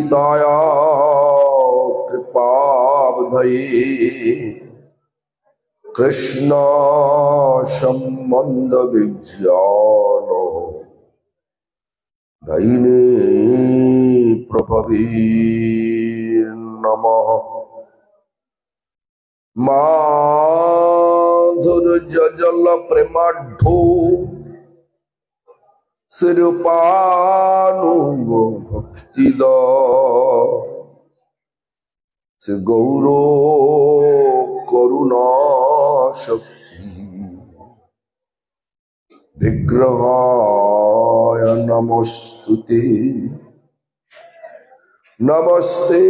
सीताया कृपावधये कृष्ण संबंध विज्ञान दैने प्रभवे नमः। माधुर्यजल प्रेमाढ्यो सिरुपानुगो भक्तिद से गौरो करुणा शक्ति विग्रहाय नमस्तुते। नमस्ते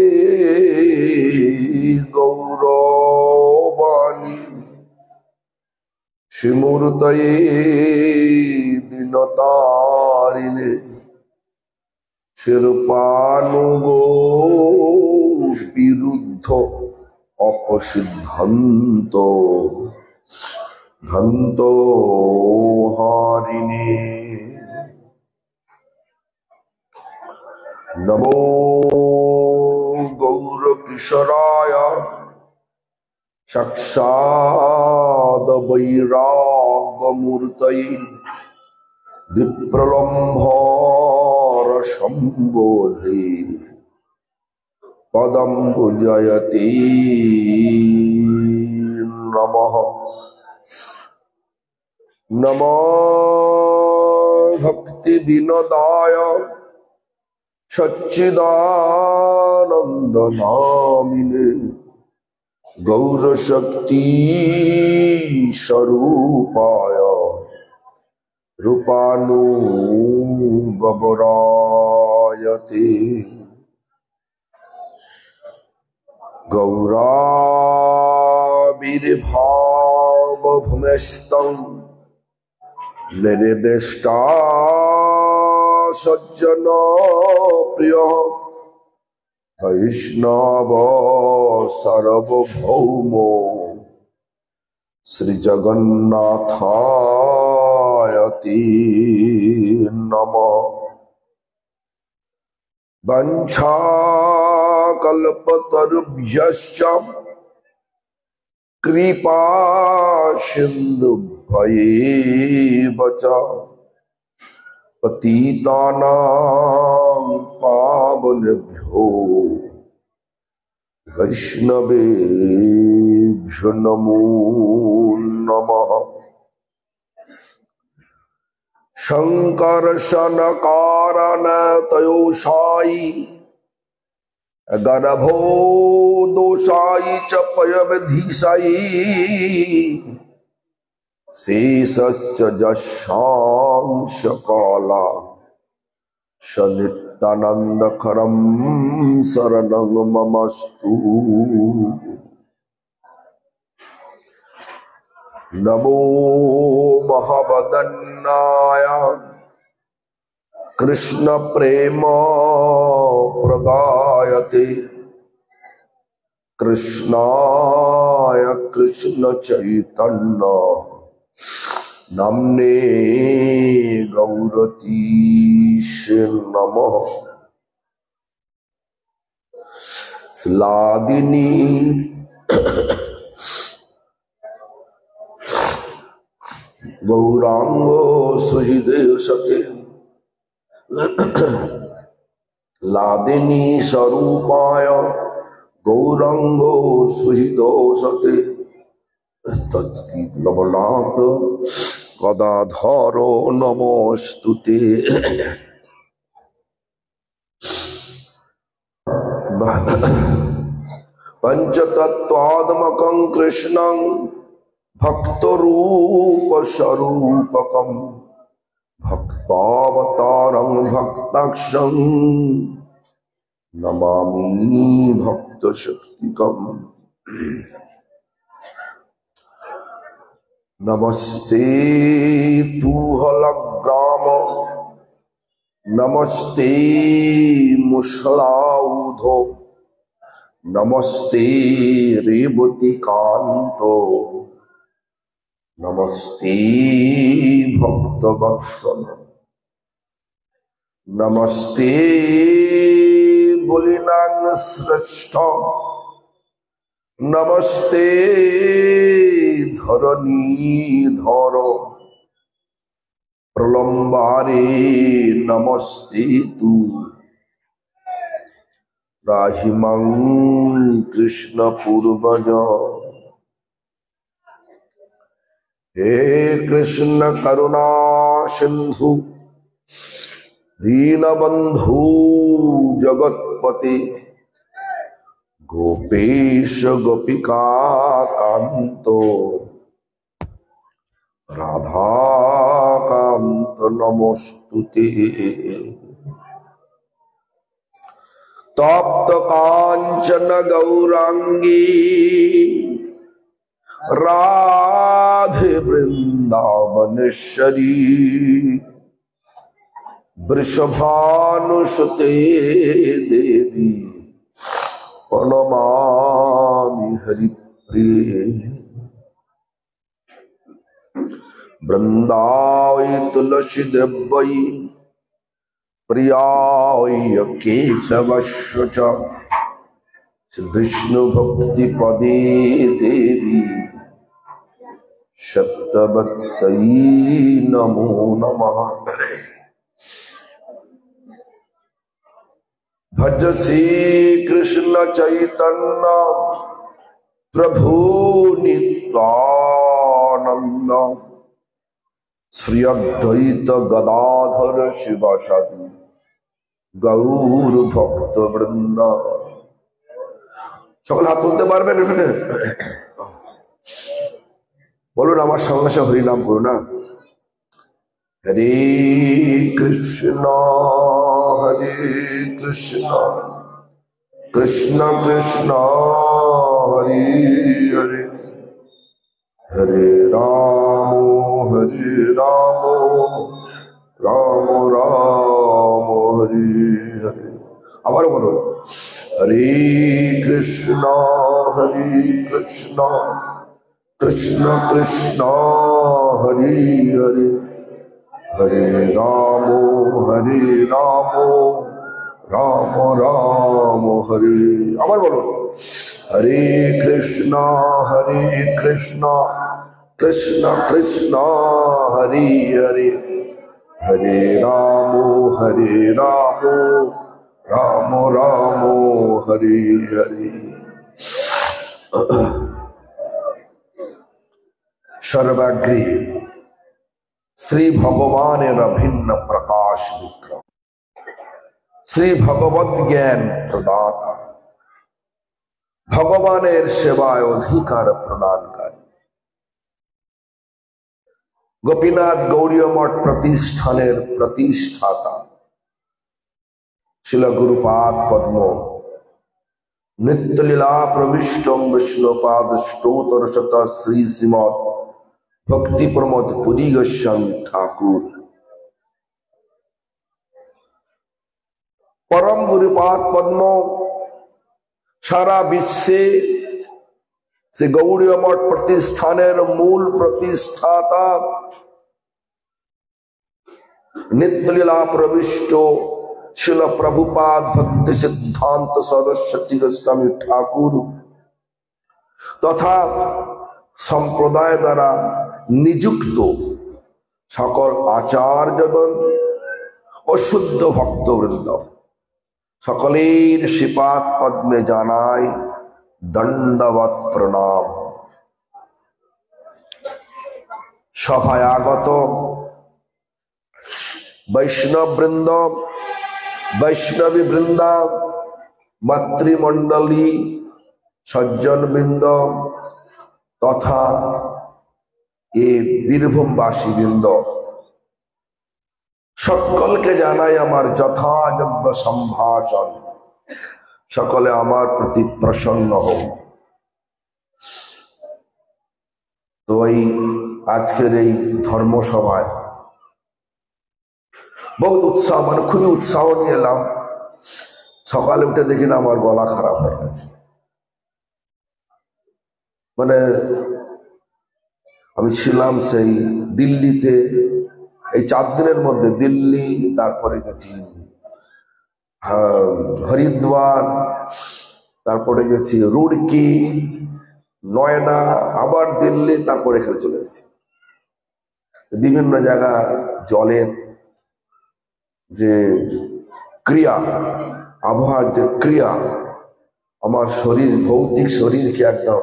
गौरवाणी श्रीमूर्तये दीनतारिणे शिरपानुगो विरुद्ध अपसिद्धन्तो धन्तो हारिणे। नमो गौरकिशोराय साक्षाद वैरागमूर्तये विप्रलम्भर संबोधे पदं पूजयति नमः। नमो भक्ति विनोदाय सच्चिदानंद नामिने गौरशक्ति स्वरूपाय रूपानुगवरायते। गौराविर्भाव भूमिस्थं निर्दिष्टा सज्जन प्रिय वैष्णव सार्वभौमो श्री जगन्नाथायति नमः। वंशाकल्पतरुभ्यश्च कृपा सिन्धुभ्यैव च पतितानां पावनेभ्यो वैष्णवेभ्यो नमो नमः। शंकर्षणकारण तयोषायि गणभो दोषायि च पयवधीशायि शेषश्च जशांशकाला सनित्यानन्दकरं शरणं ममस्तु। नमो महावदन्नाय कृष्ण प्रेम प्रदायते कृष्णाय कृष्ण चैतन्य नाम्ने गौरतीशे नमः। स्लादिनी गौरांगो सुहृदय सते लादिनी स्वरूपाय गौरांगो सुहृदो सते तत्की लवलात गदाधरो नमोस्तुते। पंचतत्वात्मकं कृष्णं भक्तरूप स्वरूपकं भक्तावतारं भक्ताक्षं नमामि भक्तशक्तिकम्। नमस्ते तूहलग्राम नमस्ते मुसलाउधो नमस्ते रेवतीकांतो नमस्ते भक्तवत्सल नमस्ते বলিনাং শ্রেষ্ঠ নমস্তে ধরণী ধর প্রলম্বারে নমস্তে তু রাহিমাং কৃষ্ণ পূর্বজ হে কৃষ্ণ করুণা সিন্ধু দীনবন্ধু জগৎপতি গোপেশ গোপিকা কান্ত রাধাকান্ত নমস্তুতে তপ্ত কাঞ্চন গৌরাঙ্গী রাধে বৃন্দাবনেশ্বরী বৃষভানুসুতে দেবী প্রণমামি হরিপ্রিয়ে বৃন্দায় তুলসী দেব্যৈ প্রিয়ায় কেশবস্য চ বিষ্ণু ভক্তি পদে দেবী সপ্তবত্যৈ নমো নমঃ ভজ শ্রী কৃষ্ণ চৈতন্য প্রভু নিত্যানন্দ শ্রী অদ্বৈত গদাধর শিবাসাদি গৌর ভক্ত বৃন্দ। সকলে হাত তুলতে পারবেন? বলুন আমার সঙ্গে সঙ্গে হরিনাম করুন না। হরে কৃষ্ণ হরে কৃষ্ণ কৃষ্ণ কৃষ্ণ হরে হরে হরে রাম রাম রাম হরে হরে। আবার বলুন হরে কৃষ্ণ কৃষ্ণ কৃষ্ণ হরে হরে হরে রাম রাম রাম হরে। আবার বলুন হরে কৃষ্ণ কৃষ্ণ কৃষ্ণ হরে হরে হরে রাম রাম রাম হরে হরে। সর্বাগ্রে শ্রী ভগবানের ভিন্ন প্রকাশ বিক্রম, শ্রী ভগবত জ্ঞান প্রদাতা, ভগবানের সেবায় অধিকার প্রদানকারী, গোপীনাথ গৌড়ীয় মঠ প্রতিষ্ঠানের প্রতিষ্ঠাতা শিল গুরুপাদ পদ্ম নিত্যলীলা প্রবিষ্টম বিষ্ণুপাদ স্তোত্র শত শ্রী শ্রীমৎ ভক্তি প্রমোদ পুরী গোস্বামী ঠাকুর পরম গুরুপাদ পদ্ম সারা বিশ্বে সে গৌড়ীয় মঠ প্রতিষ্ঠানের মূল প্রতিষ্ঠাতা, নিত্যলীলা প্রবিষ্ট শিল প্রভুপাদ ভক্তি সিদ্ধান্ত সরস্বতী গোস্বামী ঠাকুর তথা সম্প্রদায় দ্বারা নিযুক্ত সকল আচার্যগণ ও শুদ্ধ ভক্তবৃন্দ সকলের শ্রীপাদ পদ্মে জানাই দণ্ডবৎ প্রণাম। সভায় আগত বৈষ্ণব বৃন্দ, বৈষ্ণবী বৃন্দা, মাতৃমণ্ডলী, সজ্জন বৃন্দ তথা এ বীরভূমবাসী বৃন্দ সকলকে জানাই আমার যথাযোগ্য সম্ভাষণ। সকলে আমার প্রতি প্রসন্ন হোক। তো এই আজকের এই ধর্মসভায় বহুত উৎসাহ, মানে খুবই উৎসাহ নিয়ে এলাম। সকালে উঠে দেখি না আমার গলা খারাপ হয়ে গেছে। মানে আমি ছিলাম সেই দিল্লিতে, এই 4 দিনের মধ্যে দিল্লি, তারপরে গেছি হরিদ্বার, তারপরে গেছি রুড়কি, নয়ডা, আবার দিল্লি, তারপরে এখানে চলে এসেছি। বিভিন্ন জায়গা জলের যে ক্রিয়া, আবহাওয়ার যে ক্রিয়া, আমার শরীর, ভৌতিক শরীরকে একদম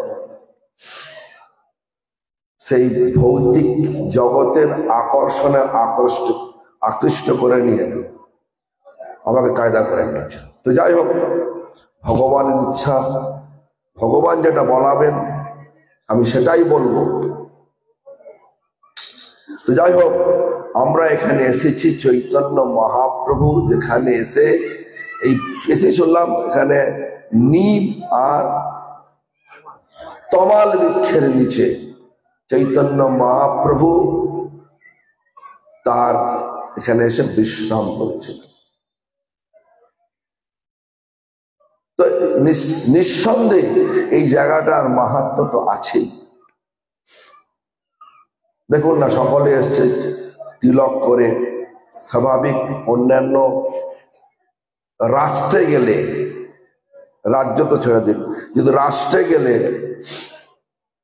সেই ভৌতিক জগতের আকর্ষণে আকৃষ্ট করে নিয়ে আমাকে কায়দা করে নিয়েছে। তো যাই হোক, ভগবানের ইচ্ছা, ভগবান যেটা বলাবেন আমি সেটাই বলবো। তো যাই হোক, আমরা এখানে এসেছি চৈতন্য মহাপ্রভু যেখানে এসে চললাম, এখানে নিম আর তমাল বৃক্ষের নিচে চৈতন্য মহাপ্রভু তার এখানে এসে বিশ্রাম করেছিল। তো নিঃসন্দেহে এই জায়গাটার মাহাত্ম্য তো আছেই। দেখুন না, সকলে এসছে তিলক করে। স্বাভাবিক অন্যান্য রাষ্ট্রে গেলে, রাজ্য তো ছেড়ে দিন, কিন্তু রাষ্ট্রে গেলে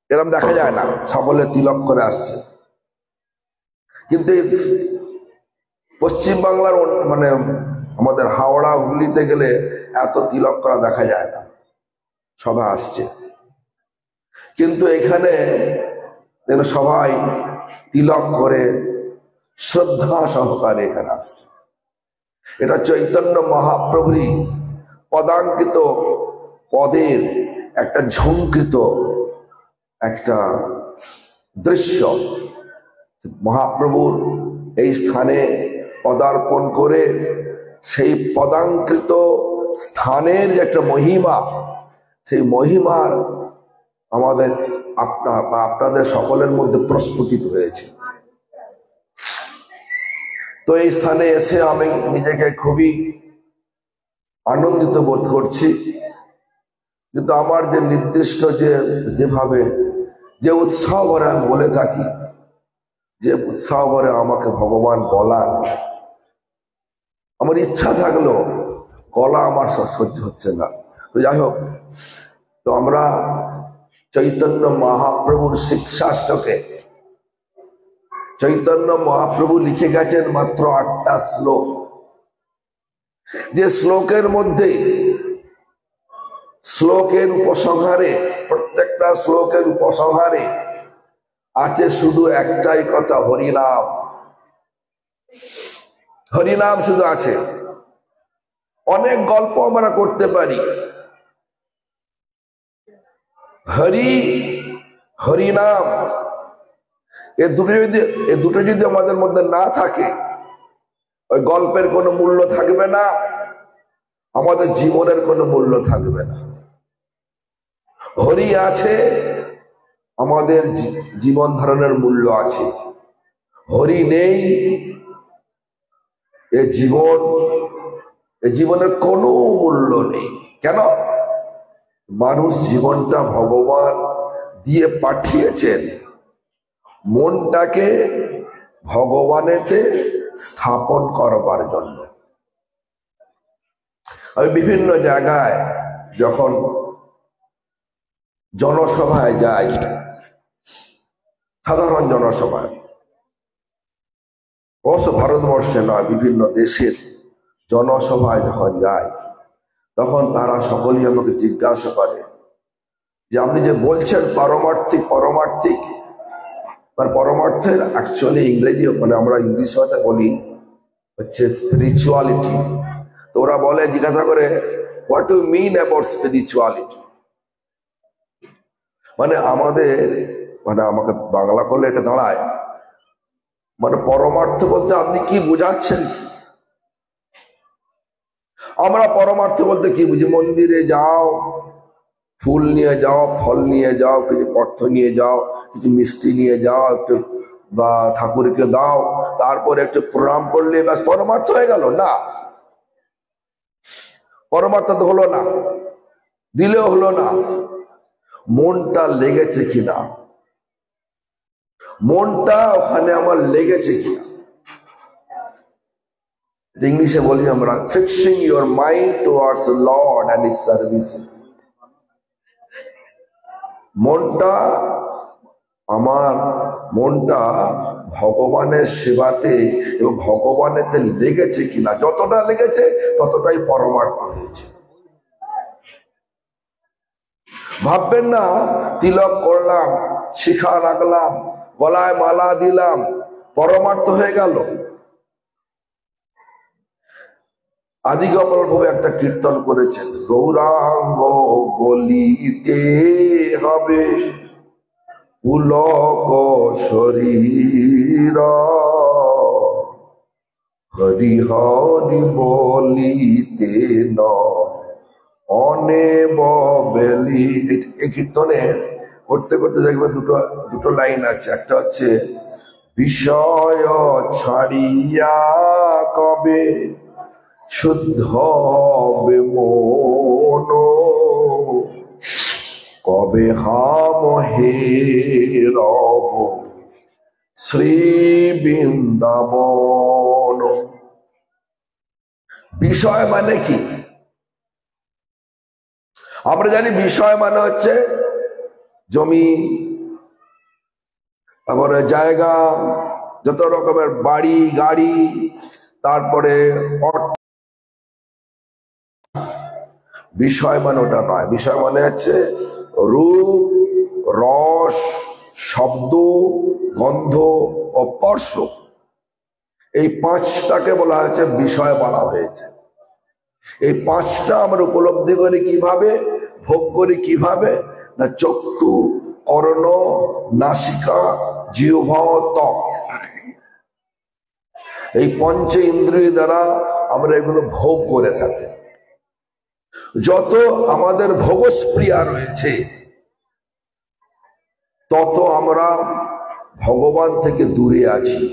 এরকম দেখা যায় না, সকলে তিলক করে আসছে। কিন্তু পশ্চিম বাংলার মানে আমাদের হাওড়া হুগলিতে গেলে এত তিলক করা দেখা যায় না, সবাই আসছে। কিন্তু এখানে সবাই তিলক করে শ্রদ্ধা সহকারে এখানে আসছে। এটা চৈতন্য মহাপ্রভুরই পদাঙ্কিত পদের একটা ঝঙ্কৃত একটা দৃশ্য। মহাপ্রভুর এই স্থানে পদার্পণ করে সেই পদাঙ্কৃত স্থানের একটা মহিমা, সেই মহিমার আমাদের আপনাদের সকলের মধ্যে প্রস্ফুটিত হয়েছে। তো এই স্থানে এসে আমি নিজেকে খুবই আনন্দিত বোধ করছি। কিন্তু আমার যে নির্দিষ্ট যেভাবে যে উৎসাহ ভরে আমি বলে থাকি, যে উৎসাহ ভরে আমাকে ভগবান বলার, আমার ইচ্ছা থাকলো গলা আমার সহ্য হচ্ছে না। তো যাই হোক, তো আমরা চৈতন্য মহাপ্রভুর শিক্ষাষ্টকে, চৈতন্য মহাপ্রভু লিখে গেছেন মাত্র 8টা শ্লোক। যে শ্লোকের মধ্যে শ্লোকের উপসংহারে, প্রত্যেকটা শ্লোকের উপসংহারে আছে শুধু একটাই কথা, হরিনাম। হরিনাম শুধু আছে। অনেক গল্প আমরা করতে পারি, হরিনাম এ দুটো যদি আমাদের মধ্যে না থাকে, ওই গল্পের কোনো মূল্য থাকবে না, আমাদের জীবনের কোনো মূল্য থাকবে না। হরি আছে, আমাদের জীবন ধারণের মূল্য আছে। হরি নেই, এ জীবনের কোনো মূল্য নেই। কেন? মানুষ জীবনটা ভগবান দিয়ে পাঠিয়েছেন মনটাকে ভগবানেতে স্থাপন করবার জন্য। আমি বিভিন্ন জায়গায় যখন জনসভায় যাই, সাধারণ জনসভায়, অবশ্য ভারতবর্ষে নয়, বিভিন্ন দেশের জনসভায় যখন যাই, তখন তারা সকলেই আমাকে জিজ্ঞাসা করে যে আপনি যে বলছেন পারমার্থিক, মানে পরমার্থের অ্যাকচুয়ালি ইংরেজি, মানে আমরা ইংলিশ ভাষায় বলি হচ্ছে স্পিরিচুয়ালিটি। তো ওরা বলে, জিজ্ঞাসা করে, what do mean about spirituality? মানে আমাকে বাংলা করলে এটা দাঁড়ায়, মানে পরমার্থ বলতে আপনি কি বোঝাচ্ছেন? আমরা পরমার্থ বলতে কি বুঝি? মন্দিরে যাও, ফুল নিয়ে যাও, ফল নিয়ে যাও, কিছু অর্থ নিয়ে যাও, কিছু মিষ্টি নিয়ে যাও, একটু বা ঠাকুরকে দাও, তারপরে একটু প্রণাম করলে ব্যাস পরমার্থ হয়ে গেল। না, পরমার্থ তো হলো না, দিলেও হলো না। মনটা লেগেছে কিনা, মনটা ওখানে আমার লেগেছে কিনা, ইংলিশে বলি আমরা fixing your mind towards Lord and his services. আমার মনটা ভগবানের সেবাতে এবং ভগবানেতে লেগেছে কিনা, যতটা লেগেছে ততটাই পরমার্থ হয়েছে। ভাববেন না তিলক করলাম, শিখা রাখলাম, গলায় মালা দিলাম, পরমার্থ হয়ে গেল। আদিগোপাল প্রভু একটা কীর্তন করেছেন, গৌরাঙ্গ বলিতে হবে পুলক শরীর, হরি হরি বলিতে ন অনেব বেলি। এই কীর্তনে করতে করতে দেখবেন দুটো লাইন আছে। একটা হচ্ছে বিষয় ছাড়িয়া কবে শুদ্ধ হবে মন, কবে হাম হে রব শ্রী বৃন্দাবন। বিষয় মানে কি? আমরা জানি বিষয় মানে হচ্ছে জমি, তারপরে জায়গা, যত রকমের বাড়ি গাড়ি, তারপরে অর্থ। বিষয় মানে ওটা নয়। বিষয় মানে হচ্ছে রূপ, রস, শব্দ, গন্ধ ও স্পর্শ। এই পাঁচটাকে বলা হয়েছে বিষয় বলা হয়েছে। এই পাঁচটা আমরা উপলব্ধি করি কিভাবে, ভোগ করি কিভাবে না, চক্ষু, কর্ণ, নাসিকা, জিহ্বা, ত্বক। এই পঞ্চ ইন্দ্রিয় দ্বারা আমরা এগুলো ভোগ করে থাকি। যত আমাদের ভোগস্প্রিয়া রয়েছে তত আমরা ভগবান থেকে দূরে আছি।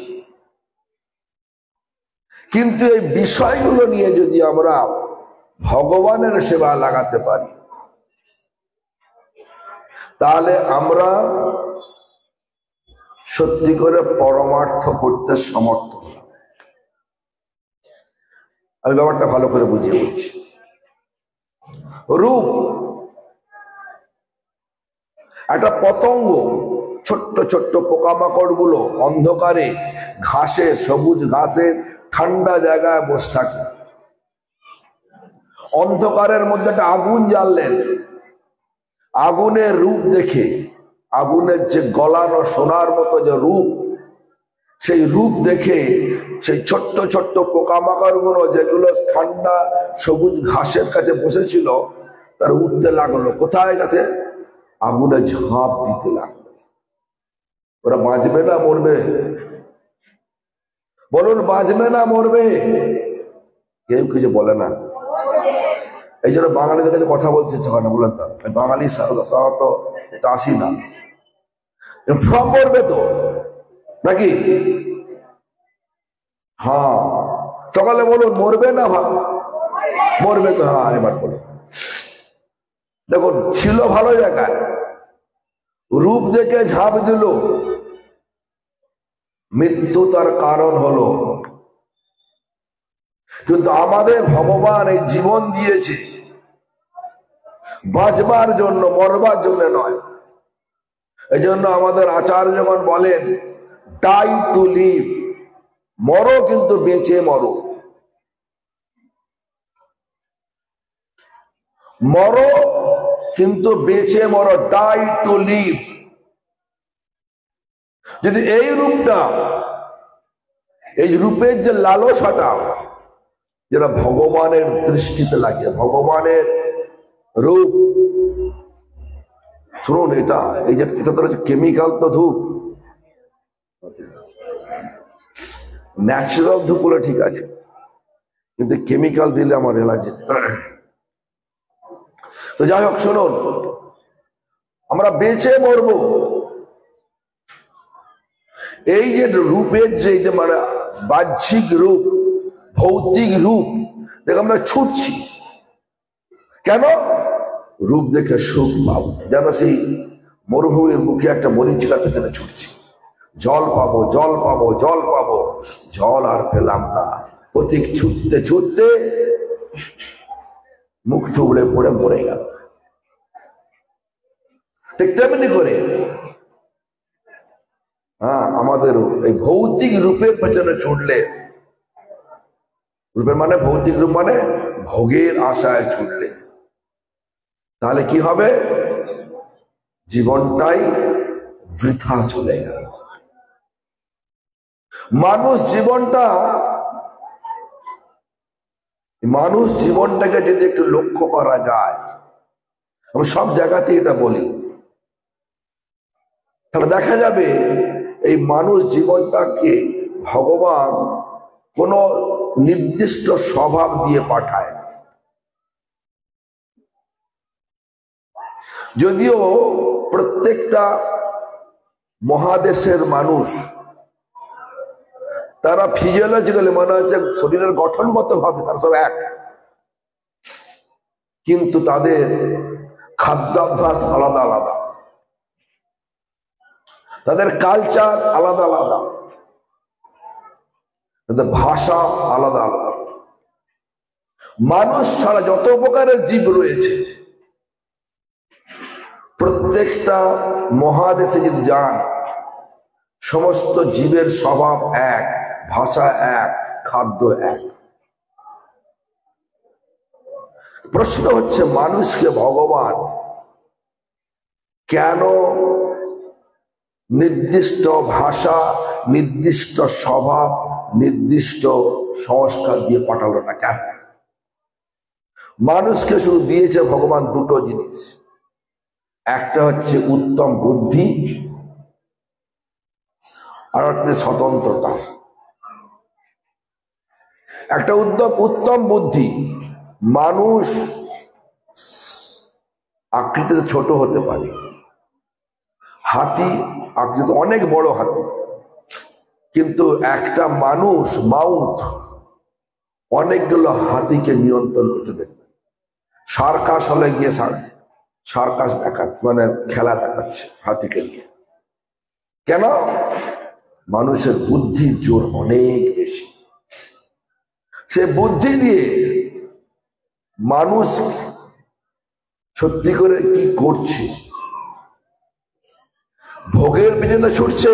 কিন্তু এই বিষয়গুলো নিয়ে যদি আমরা ভগবানের সেবা লাগাতে পারি তাহলে আমরা সত্যি করে পরমার্থ করতে সমর্থ হলাম। আমি ব্যাপারটা ভালো করে বুঝিয়ে বলছি। রূপ, একটা পতঙ্গ, ছোট্ট ছোট্ট পোকামাকড় গুলো অন্ধকারে ঘাসে, সবুজ ঘাসের ঠান্ডা জায়গায় বসে থাকে। অন্ধকারের মধ্যে একটা আগুন জ্বাললেন, আগুনের রূপ দেখে, আগুনের যে গলানো সোনার মতো যে রূপ, সেই রূপ দেখে সেই ছোট্ট ছোট্ট পোকামাকড় গুলো যেগুলো ঠান্ডা সবুজ ঘাসের কাছে বসেছিল তার উঠতে লাগলো। কোথায় গেছে? আগুনে ঝাঁপ দিতে লাগলো। ওরা বাঁচবে না মরবে? বলুন, বাঁচবে না মরবে? কেউ কিছু বলে না। এই জন্য বাঙালিদের কাছে কথা বলতে ইচ্ছা হয় না, বলেন তো। বাঙালি সাধারণত এটা আসি না, সব মরবে তো নাকি? হ্যাঁ, সকালে বলুন মরবে না? মরবে তো। হ্যাঁ, এবার বলুন। দেখুন, ছিল ভালো জায়গায়, রূপ দেখে ঝাঁপ দিল, মৃত্যু তার কারণ হলো। কিন্তু আমাদের ভগবান এই জীবন দিয়েছে বাঁচবার জন্য, মরবার জন্য নয়। এই জন্য আমাদের আচার্যগণ বলেন ডাই টু লিভ, মরো কিন্তু বেঁচে মরো। মরো কিন্তু বেঁচে মরো, ডাই টু লিভ। যদি এই রূপটা, এই রূপের যে লালসাটা যেটা ভগবানের দৃষ্টিতে লাগে, ভগবানের রূপ। শুনুন, এটা এই যে এটা তো কেমিক্যাল তো ধূপ, ন্যাচারাল ধূপ হলে ঠিক আছে, কিন্তু কেমিক্যাল দিলে আমার এলার্জি। তো যাই হোক, শুনুন, আমরা বেঁচে মরবো। এই যে রূপের যে মানে বাহ্যিক রূপ, ভৌতিক রূপ দেখে আমরা ছুটছি কেন? রূপ দেখে সুখ পাবো। যেন সেই মরুভূমির মুখে একটা মরিচিকার পেছনে ছুটছি, জল পাবো, জল পাবো, জল পাবো, জল আর পেলাম না। পথিক ছুটতে ছুটতে মুখ থুবড়ে পড়ে মরে গেল। ঠিক তেমনি করে আমাদেরও এই ভৌতিক রূপের পেছনে ছুটলে, রূপের মানে ভৌতিক রূপ মানে ভোগের আশায় ছুটলে, তাহলে কি হবে? জীবনটাই বৃথা চলে গেল। মানুষ জীবনটাকে যদি একটু লক্ষ্য করা যায়, আমি সব জায়গাতে এটা বলি, তাহলে দেখা যাবে এই মানুষ জীবনটাকে ভগবান কোন নির্দিষ্ট স্বভাব দিয়ে পাঠায়। যদিও প্রত্যেকটা মহাদেশের মানুষ তারা ফিজিওলজিক্যালি মনে হচ্ছে শরীরের গঠনগত ভাবে তারা সব এক, কিন্তু তাদের খাদ্যাভ্যাস আলাদা আলাদা, তাদের কালচার আলাদা আলাদা, তাদের ভাষা আলাদা আলাদা। মানুষ ছাড়া যত প্রকারের জীব রয়েছে প্রত্যেকটা মহাদেশে যদি যান, সমস্ত জীবের স্বভাব এক, ভাষা এক, খাদ্য এক। প্রশ্ন হচ্ছে মানুষকে ভগবান কেন নির্দিষ্ট ভাষা, নির্দিষ্ট স্বভাব, নির্দিষ্ট সংস্কার দিয়ে পাঠালো না কেন? মানুষকে শুধু দিয়েছে ভগবান দুটো জিনিস, একটা হচ্ছে উত্তম বুদ্ধি, আর একটা স্বতন্ত্রতা। একটা উত্তম বুদ্ধি, মানুষ আকৃতিতে ছোট হতে পারে, হাতি আকৃতি অনেক বড় হাতি, কিন্তু একটা মানুষ মাউথ অনেকগুলো হাতিকে নিয়ন্ত্রণ করতে দেখবে। সার্কাস হলে গিয়ে সার্কাস দেখা মানে খেলা দেখাচ্ছে হাতিকে নিয়ে। কেন? মানুষের বুদ্ধির জোর অনেক বেশি। সে বুদ্ধি দিয়ে মানুষ সত্যি করে কি করছে, ভোগের পেছনে ছুটছে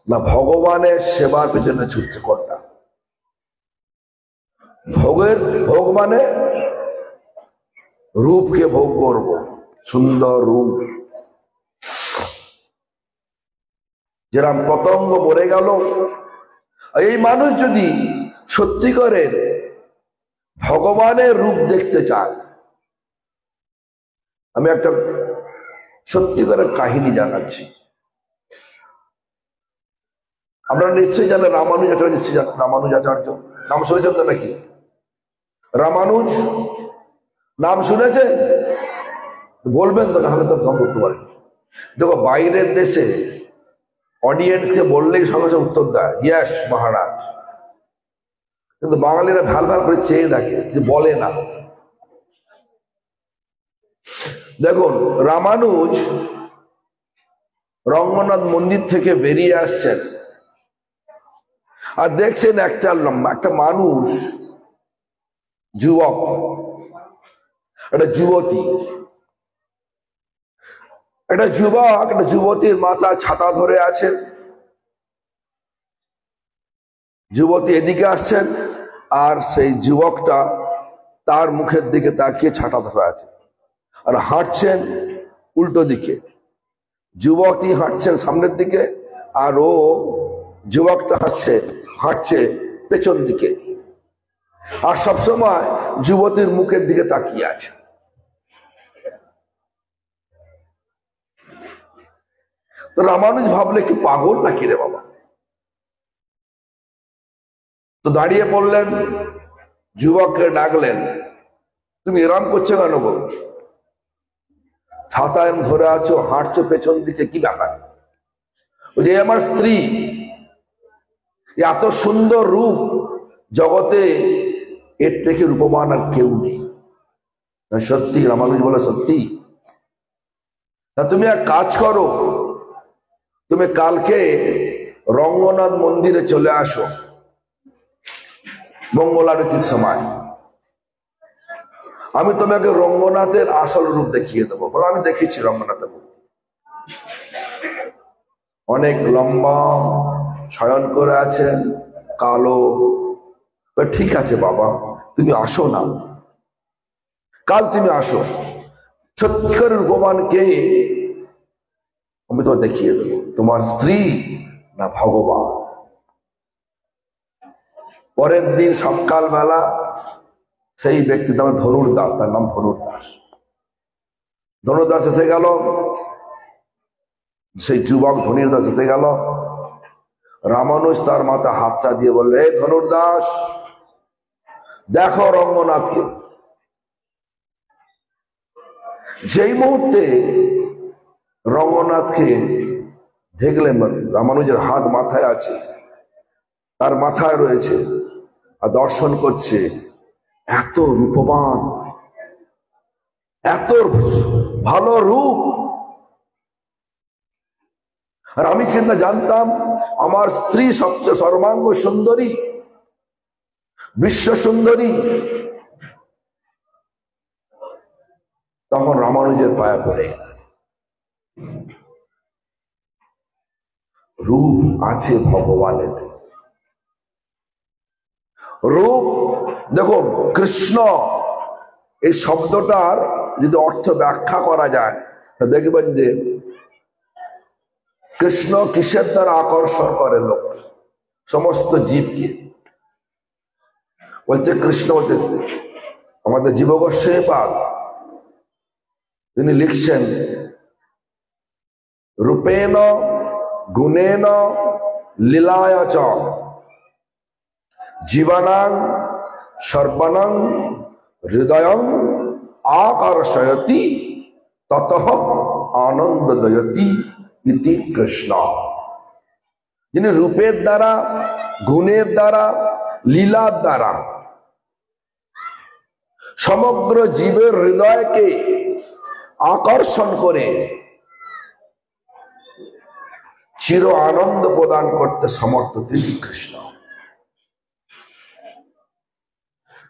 না ভগবানের সেবার পেছনে ছুটছে? কোনটা? ভোগ মানে রূপকে ভোগ করব, সুন্দর রূপ। যেরকম পতঙ্গ মরে গেল, এই মানুষ যদি সত্যি করে ভগবানের রূপ দেখতে চায়, আমি একটা সত্যিকারের কাহিনী জানাচ্ছি। আপনারা নিশ্চয়ই জানেন রামানুজাচার্য, নিশ্চয়ই জানেন রামানুজাচার্য নাম শুনেছেন তো নাকি? রামানুজ নাম শুনেছেন? বলবেন তো, নাহলে তো করতে পারেন। দেখো, বাইরের দেশে অডিয়েন্সকে বললেই সঙ্গে সঙ্গে উত্তর দেয় ইয়েস মহারাজ, কিন্তু বাঙালিরা ভাল ভাল করে চেয়ে দেখে, যে বলে না। দেখুন, রামানুজ রঙ্গনাথ মন্দির থেকে বেরিয়ে আসছেন, আর দেখছেন একটা মানুষ, যুবক, একটা যুবতী, একটা যুবতীর মাথা ছাতা ধরে আছে। যুবতী এদিকে আসছেন, আর সেই যুবকটা তার মুখের দিকে তাকিয়ে ছাতা ধরে আছে, আর হাঁটছেন উল্টো দিকে। যুবতী হাঁটছেন সামনের দিকে, আর যুবকটা হাঁটছে পেছন দিকে, আর সবসময় যুবতীর মুখের দিকে তাকিয়ে আছে। তো রামানুজ ভাবলে কি পাগল নাকি রে বাবা? তো দাঁড়িয়ে পড়লেন, যুবককে ডাকলেন, তুমি এরম করছো কেন গো? ছাতা ধরে আছো, হাঁটছো পেছন দিকে, কি ব্যাপার? যে আমার স্ত্রী, এত সুন্দর রূপ, জগতে এর থেকে রূপবান আর কেউ নেই। সত্যি? রামানুজ বলে সত্যি। তা তুমি এক কাজ করো, তুমি কালকে রঙ্গনাথ মন্দিরে চলে আসো, মঙ্গল আরতির সময় আমি তোমাকে রঙ্গনাথের আসল রূপ দেখিয়ে দেবো। বলো আমি দেখেছি রঙ্গনাথের মূর্তি, অনেক লম্বা, শয়ন করে আছেন, কালো। ঠিক আছে বাবা, তুমি আসো না, কাল তুমি আসো, সত্যিকার রূপবান কে আমি তোমার দেখিয়ে দেবো, তোমার স্ত্রী না ভগবান। পরের দিন সকালবেলা সেই ব্যক্তির নাম ধনুর্দাস, তার নাম ধনুর্দাস। ধনুর্দাস এসে গেল, সেই যুবক ধনুর্দাস এসে গেল। রামানুজ তার মাথায় হাতটা দিয়ে বললে, এই ধনুর্দাস, দেখো রঙ্গনাথকে। যেই মুহূর্তে রঙ্গনাথকে দেখলেন, রামানুজের হাত মাথায় আছে, তার মাথায় রয়েছে, আর দর্শন করছে, এত রূপবান, এত ভালো রূপ। আর আমি কিন্তু জানতাম আমার স্ত্রী সবচেয়ে সর্বাঙ্গ সুন্দরী, বিশ্ব সুন্দরী। তখন রামানুজের পায়ে পড়ে, রূপ আছে ভগবানেতে। রূপ দেখুন, কৃষ্ণ এই শব্দটার যদি অর্থ ব্যাখ্যা করা যায়, দেখবেন যে কৃষ্ণ কিসের দ্বারা আকর্ষণ করে লোক, সমস্ত জীবকে। বলছে কৃষ্ণ বলতে আমাদের জীবগোস্বামী পাদ তিনি লিখছেন, রূপেণ গুণেন লীলায় চ জীবনাং সর্বনং হৃদয়ং আকর্ষয়তি ততঃ আনন্দদয়তি ইতি কৃষ্ণ। যিনি রূপের দ্বারা, গুণের দ্বারা, লীলার দ্বারা সমগ্র জীবের হৃদয়কে আকর্ষণ করে চির আনন্দ প্রদান করতে সমর্থ তিনি কৃষ্ণ।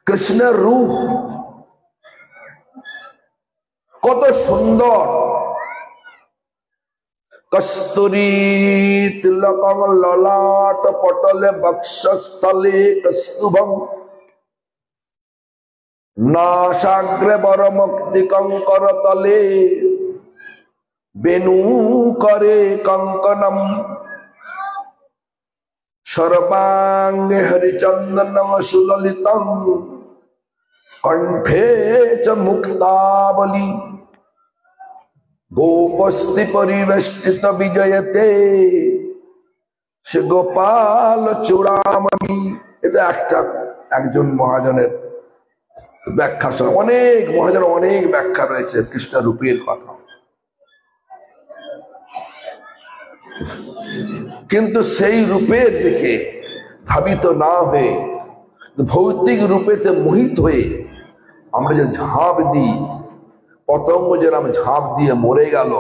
কৃষ্ণের রূপ কত সুন্দর। কস্তুরী তিলকং ললাট পটলে বক্ষস্থলে কস্তুভং নাসাগ্রে বরমুক্তিকং করতলে বেনু করে কঙ্কনম সর্বাঙ্গে হরিচন্দনং সুললিতং কণ্ঠে চ মুক্তাবলী গোপস্তি পরিবেষ্টিত বিজয়তে সে গোপাল চূড়ামণি। এটা একজন মহাজনের ব্যাখ্যা। অনেক মহাজন অনেক ব্যাখ্যা রয়েছে কৃষ্ণ রূপের কথা, কিন্তু সেই রূপের দিকে ধাবিত না হয়ে, ভৌতিক রূপেতে মোহিত হয়ে আমরা যে ঝাঁপ দিই, পতঙ্গ যেরকম ঝাঁপ দিয়ে মরে গেল,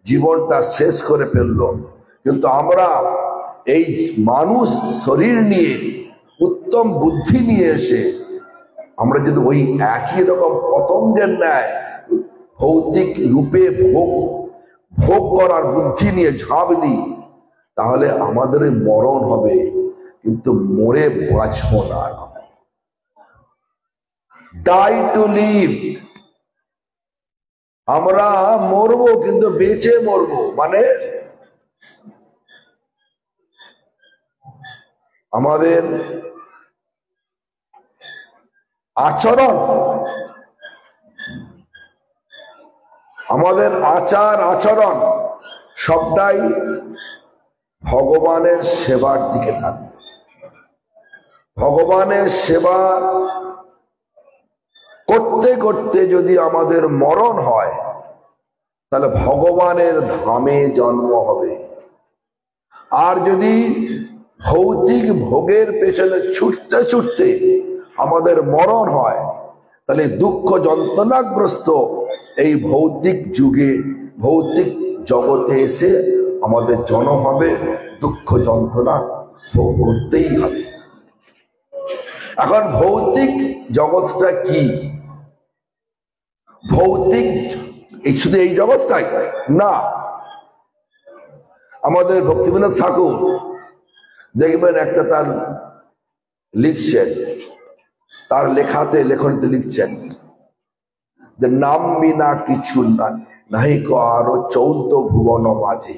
জীবনটা শেষ করে ফেললো, কিন্তু আমরা এই মানুষ শরীর নিয়ে, উত্তম বুদ্ধি নিয়ে এসে আমরা যদি ওই একই রকম পতঙ্গের ন্যায় ভৌতিক রূপে ভোগ করার বুদ্ধি নিয়ে ঝাঁপ দিই, তাহলে আমাদের মরণ হবে, কিন্তু মরে বাঁচব না। ডাই টু লিভ, আমরা মরবো কিন্তু বেঁচে মরবো। মানে আমাদের আচরণ, আমাদের আচার আচরণ সবটাই ভগবানের সেবার দিকে থাকবে। ভগবানের সেবা করতে করতে যদি আমাদের মরণ হয়, তাহলে ভগবানের ধামে জন্ম হবে। আর যদি ভৌতিক ভোগের পেছনে ছুটতে ছুটতে আমাদের মরণ হয়, তাহলে দুঃখ যন্ত্রণাগ্রস্ত এই ভৌতিক যুগে, ভৌতিক জগতে এসে আমাদের জন্ম হবে, দুঃখ যন্ত্রণা ভোগ করতেই হবে। এখন ভৌতিক জগৎটা কি? ভৌতিক শুধু এই জগৎটাই না। আমাদের ভক্তিবিনোদ ঠাকুর দেখবেন একটা তার লিখছেন, তার লেখনীতে লিখছেন যে নাম বিনা কিছু নাহি কো আরো 14 ভুবন মাঝে।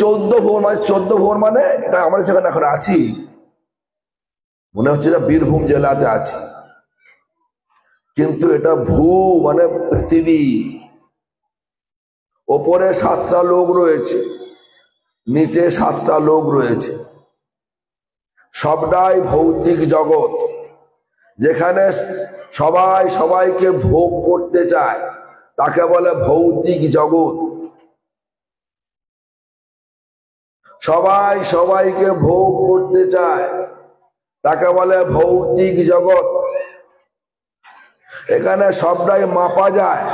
14 ভুবন মানে 14 ভুবন মানে এটা আমরা যেখানে এখন আছি মনে হচ্ছে যে বীরভূম জেলাতে আছি, কিন্তু এটা মানে পৃথিবী। ওপরে 7টা লোক রয়েছে, নিচে 7টা লোক রয়েছে, সবটাই ভৌতিক জগৎ, যেখানে সবাই সবাইকে ভোগ করতে চায় তাকে বলে ভৌতিক জগৎ। সবাই সবাইকে ভোগ করতে চায় তাকে বলে ভৌতিক জগৎ। এখানে সবটাই মাপা যায়,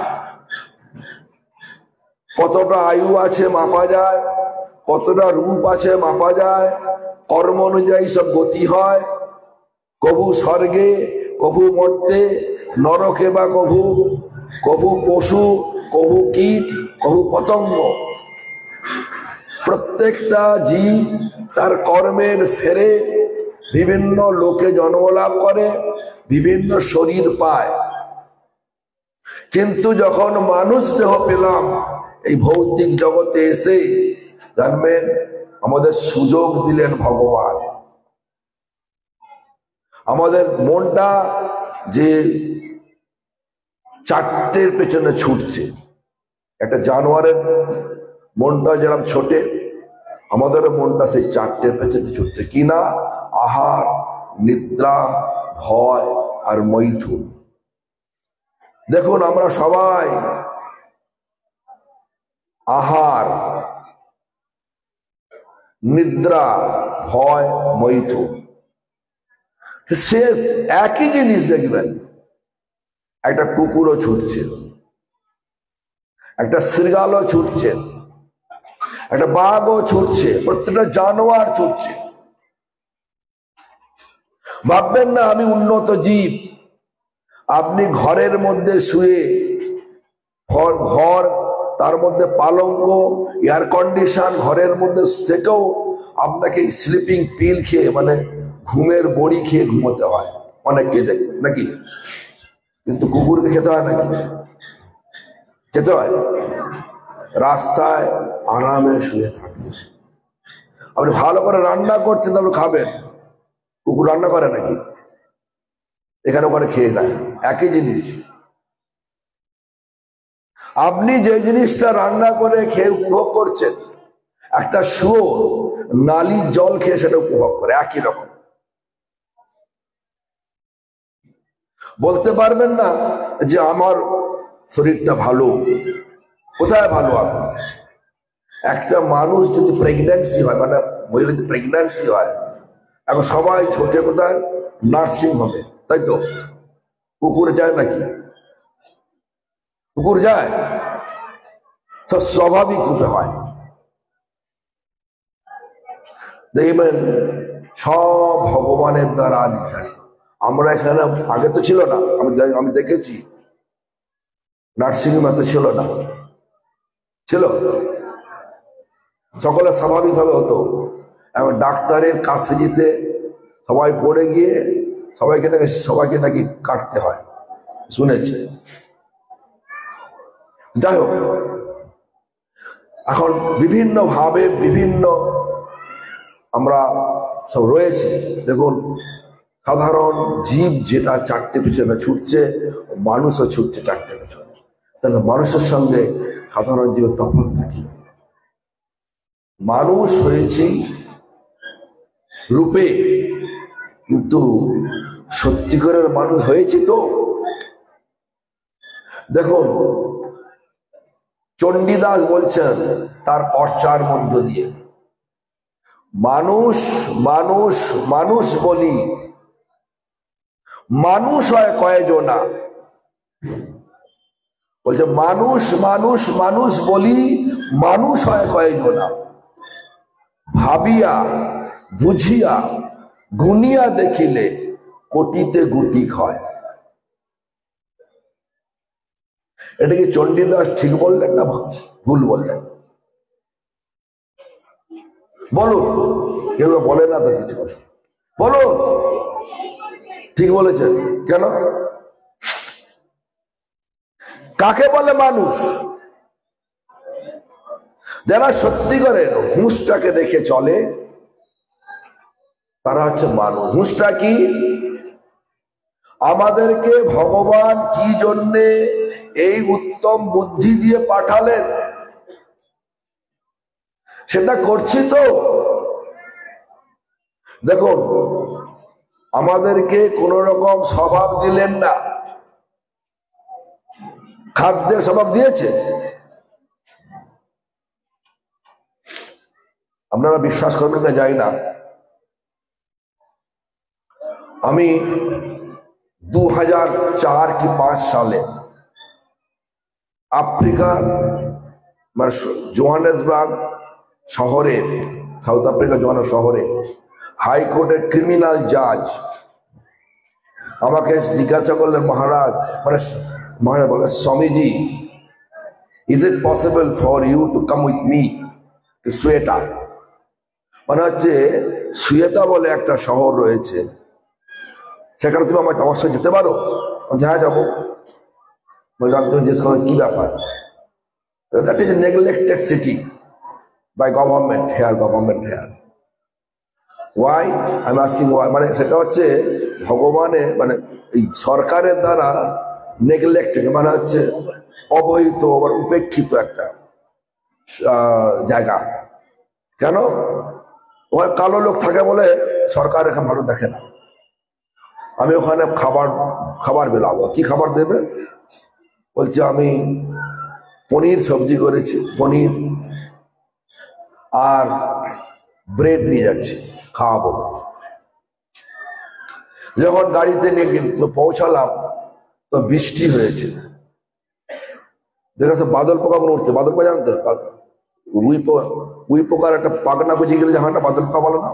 কতটা আয়ু আছে মাপা যায়, কতটা রূপ আছে মাপা যায়, কর্ম অনুযায়ী সব গতি হয়, কভু স্বর্গে কভু মর্তে, নরকে বা কভু পশু, কভু কীট, কভু পতঙ্গ। প্রত্যেকটা জীব তার কর্মের ফেরে বিভিন্ন লোকে জন্মলাভ করে, বিভিন্ন শরীর পায়। কিন্তু যখন মানুষ দেহ পেলাম এই ভৌতিক জগতে এসে, জানবেন আমাদের সুযোগ দিলেন ভগবান। আমাদের মনটা যে 4টের পেছনে ছুটছে, একটা জানোয়ারের মনটা যেরকম ছোটে, আমাদের মনটা সেই 4টের পেছনে ছুটছে। কি না? আহার, নিদ্রা, ভয় আর মৈথুন। দেখুন আমরা সবাই আহার, নিদ্রা, ভয়, মৈথুন, সে একই জিনিস দেখবেন। একটা কুকুরও ছুটছে, একটা শৃগালও ছুটছে, একটা বাঘও ছুটছে, প্রত্যেকটা জানোয়ার ছুটছে। ভাববেন না আমি উন্নত জীব। আপনি ঘরের মধ্যে শুয়ে, ঘর তার মধ্যে পালঙ্ক, এয়ার কন্ডিশন, ঘরের মধ্যে থেকেও আপনাকে স্লিপিং পিল খেয়ে মানে ঘুমের বড়ি খেয়ে ঘুমোতে হয় অনেককে দেখবেন নাকি? কিন্তু কুকুরকে খেতে হয় নাকি? খেতে হয়। রাস্তায় আরামে শুয়ে থাকে। আপনি ভালো করে রান্না করছেন তাহলে খাবেন, কুকুর রান্না করে নাকি? এখানে ওখানে খেয়ে নেয়, একই জিনিস। আপনি যে জিনিসটা রান্না করে খেয়ে উপভোগ করছেন, একটা শুয়োর নালীর জল খেয়ে সেটা উপভোগ করে, একই রকম। বলতে পারবেন না যে আমার শরীরটা ভালো। কোথায় ভালো? আপনার একটা মানুষ যদি প্রেগন্যান্সি হয়, মানে মহিলা যদি প্রেগন্যান্সি হয়, এখন সবাই ছোটে কোথায়? নার্সিং হোমে, তাই তো? কুকুর যায় নাকি? কুকুর যায়? সব স্বাভাবিক রূপে হয়। দেখবেন সব ভগবানের দ্বারা নির্ধারিত। আমরা এখানে আগে তো ছিল না, আমি দেখেছি নার্সিং হোম এত ছিল না, ছিল সকলে স্বাভাবিকভাবে হতো। এখন ডাক্তারের কাছে যেতে সবাই পড়ে গিয়ে সবাইকে নাকি কাটতে হয় শুনেছি। যাই হোক, এখন বিভিন্ন ভাবে বিভিন্ন আমরা সব রয়েছে। দেখুন সাধারণ জীব যেটা 4টে পিছনে ছুটছে, মানুষও ছুটছে 4টে পিছনে। তাহলে মানুষের সঙ্গে সাধারণ জীবের তফাৎ থাকি। মানুষ হয়েছি রূপে, কিন্তু সত্যিকারের মানুষ হয়েছি তো? দেখুন চণ্ডীদাস বলছেন তার অর্চার মধ্য দিয়ে, মানুষ মানুষ মানুষ বলি মানুষ হয় কয়জনা। বলছে মানুষ মানুষ মানুষ বলি মানুষ হয় কয়জনা, ভাবিয়া বুঝিয়া গুনিয়া দেখিলে কোটিতে গুটি ক্ষয়। এটা কি চণ্ডীদাস ঠিক বললেন না ভুল বললেন? বলুন, কেউ বলে না তো কিছু, বলুন ঠিক বলেছেন কেন? কাকে বলে মানুষ? যারা সত্যি করে হুঁশটাকে দেখে চলে তারা হচ্ছে মানুষ। হুঁশটা কি? আমাদেরকে ভগবান কি জন্যে এই উত্তম বুদ্ধি দিয়ে পাঠালেন সেটা করছি তো। দেখুন, আমাদেরকে কোন রকম স্বভাব দিলেন না। খাদ্যের স্বভাব দিয়েছে? আপনারা বিশ্বাস করবেন না যাই না, আমি 2004 কি 5 সালে আফ্রিকার মানে জোহানেসবার্গ শহরে, সাউথ আফ্রিকা জোহানেসবার্গ শহরে হাইকোর্টের ক্রিমিনাল জাজ আমাকে জিজ্ঞাসা করলেন, মহারাজ মহারাজ বলে, Swamiji, is it possible for you to come with me to সুয়েটা? মানে হচ্ছে সুয়েতা বলে একটা শহর রয়েছে, সেখানে তুমি আমার অবশ্যই যেতে পারো? হ্যাঁ যাবো। বললাম, তুমি জিজ্ঞেস করো কি ব্যাপার? That is a neglected city by government here. Why? I am asking why. মানে সেটা হচ্ছে ভগবানের মানে এই সরকারের দ্বারা নেগলেক্টেড, মানে হচ্ছে অবহিত বা উপেক্ষিত একটা জায়গা। কেন? ওখানে কালো লোক থাকে বলে সরকার এখানে ভালো দেখে না। আমি ওখানে খাবার বেলাবো, কি খাবার দেবে? বলছে আমি পনির সবজি করেছি, পনির আর ব্রেড নিয়ে যাচ্ছি, খাওয়াবো। যখন গাড়িতে নিয়ে পৌঁছালাম তো বৃষ্টি হয়েছে, দেখেছো বাদল পোকা করে উঠছে। বাদল পোকা জানতো? উই পোকার একটা পাগনা বুঝে গেলে যখন বাদল পোকা বলো না,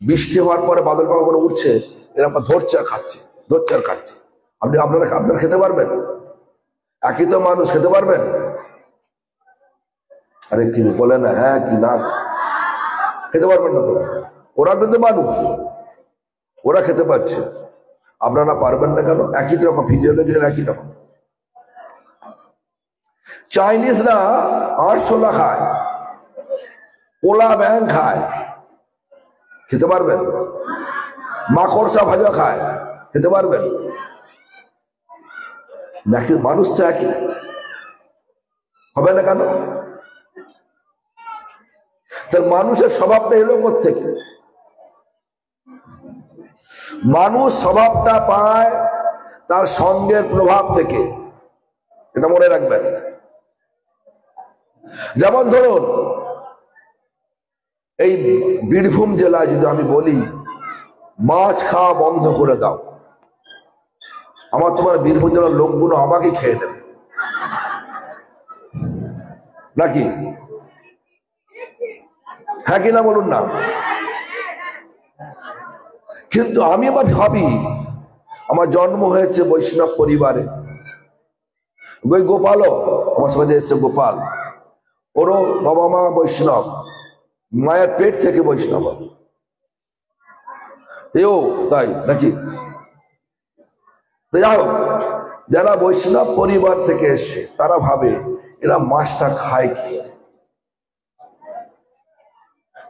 বৃষ্টি হওয়ার পরে বাদল পোকা করে উঠছে, এরকম ধরছে আর খাচ্ছে। আপনারা খেতে পারবেন? একই তো মানুষ, খেতে পারবেন? আরে কি বলে না, হ্যাঁ কি না? খেতে পারবেন না তো? ওরা কিন্তু মানুষ, ওরা খেতে পারছে, আপনারা পারবেন না কেন? একই রকম ফিজিওলজি, একই রকম। চাইনিজরা আরশোলা খায়, কোলা ব্যাং খায়, খেতে পারবেন? মাকড়সা ভাজা খায়, খেতে পারবেন? নাকি মানুষ তো একই, হবে না কেন? তার মানুষের স্বভাবটা এলো কোত্থেকে? মানুষ স্বভাবটা পায় তার সঙ্গের প্রভাব থেকে, এটা মনে রাখবেন। যেমন ধরুন, এই বীরভূম জেলায় যদি আমি বলি মাছ খাওয়া বন্ধ করে দাও, তোমার বীরভূম জেলার লোকগুলো আমাকে খেয়ে দেবে নাকি? হ্যাঁ কি না বলুন না? কিন্তু আমি আবার ভাবি, আমার জন্ম হয়েছে বৈষ্ণব পরিবারে, গোপালও আমার সঙ্গে এসছে, গোপাল, ওরও বাবা মা বৈষ্ণব, মায়ের পেট থেকে বৈষ্ণব, এও তাই নাকি? যাই হোক, যারা বৈষ্ণব পরিবার থেকে এসছে তারা ভাবে এরা মাছটা খায় কি,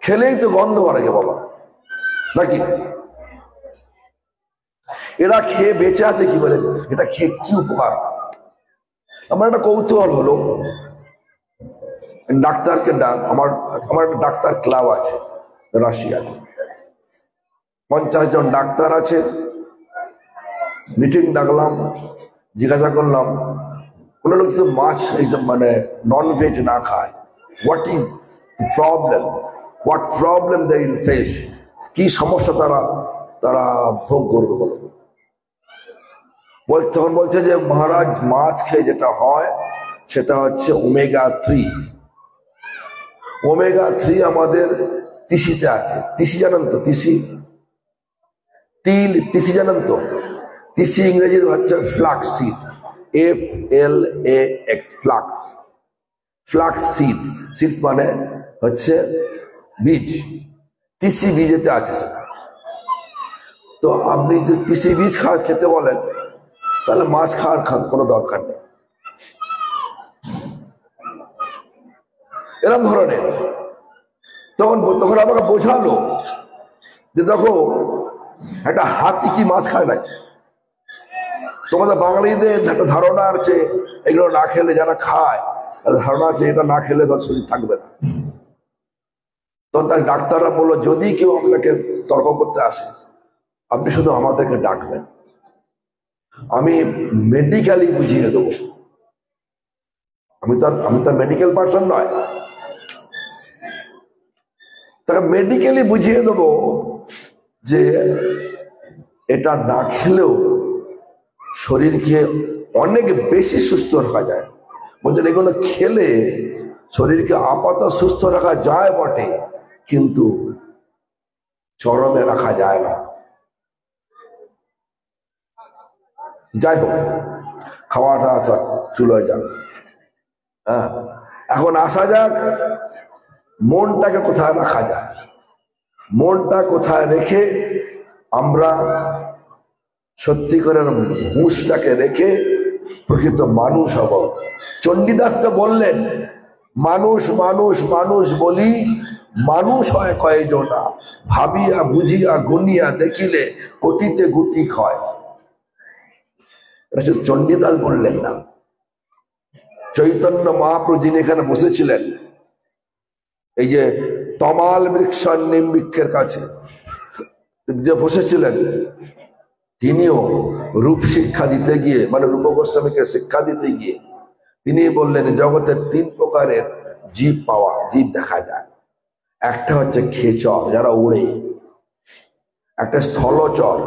খেলেই তো গন্ধ বাড়ে বাবা নাকি? এরা খেয়ে বেঁচে আছে কি বলে, এটা খেয়ে কি উপকার? আমার একটা কৌতূহল হলো, ডাক্তারকে আমার একটা ডাক্তার ক্লাব আছে রাশিয়াতে, 50 জন ডাক্তার আছে। মিটিং ডাকলাম, জিজ্ঞাসা করলাম, কোনো লোক তো মাছ এইসব মানে নন ভেজ না খায়, what is problem they will face, কি সমস্যা তারা ভোগ করবে বলো? তখন বলছে যে মহারাজ, মাছ খেয়ে যেটা হয় সেটা হচ্ছে ওমেগা 3 আমাদের তিসিতে আছে। তিসি জানেন তো? তিসি, তিল, তিসি জানেন তো? তিসি ইংরেজির হচ্ছে flax seed, FLAX, flax, flax seed, seeds মানে হচ্ছে বীজ, তিসি বীজেতে আছে সেটা। তো আপনি যদি তিসি বীজ খেতে বলেন তাহলে মাছ খাওয়ার কোনো দরকার নেই, এরকম ধরনের। তখন আমাকে বোঝালো যে দেখো একটা হাতি কি মাছ খায় নাকি? তোমাদের বাঙালিদের একটা ধারণা আছে এগুলো না খেলে, যারা খায় তাদের ধারণা আছে এটা না খেলে তার শরীর থাকবে না। তখন তার ডাক্তাররা বললো যদি কেউ আপনাকে তর্ক করতে আসে আপনি শুধু আমাদেরকে ডাকবেন, আমি মেডিকেলি বুঝিয়ে দেবো। আমি তো মেডিকেল পার্সন নয়, তাকে মেডিকেলি বুঝিয়ে দেবো যে এটা না খেলেও শরীরকে অনেক বেশি সুস্থ রাখা যায়। বলছেন এগুলো খেলে শরীরকে আপাতত সুস্থ রাখা যায় বটে, কিন্তু চরমে রাখা যায় না। যাই হোক, খাওয়াটা চলে যাক। হ্যাঁ, এখন আসা যাক মনটাকে কোথায় রাখা যায়, মনটা কোথায় রেখে আমরা সত্যিকারের হুঁশটাকে রেখে প্রকৃত মানুষ হব। চণ্ডীদাস তো বললেন মানুষ মানুষ মানুষ বলি মানুষ হয় কয়জনা, ভাবিয়া বুঝিয়া গুনিয়া দেখিলে কোটিতে গুটি ক্ষয়। এটা চণ্ডীদাস বললেন না, চৈতন্য মহাপ্রভু যিনি এখানে বসেছিলেন এই যে তমাল বৃক্ষ নিম বৃক্ষের কাছে যে বসেছিলেন, তিনিও রূপ শিক্ষা দিতে গিয়ে, মানে রূপ গোস্বামীকে শিক্ষা দিতে গিয়ে তিনি বললেন জগতের 3 প্রকারের জীব জীব দেখা যায়। একটা হচ্ছে খেচর, যারা উড়ে, একটা স্থলচর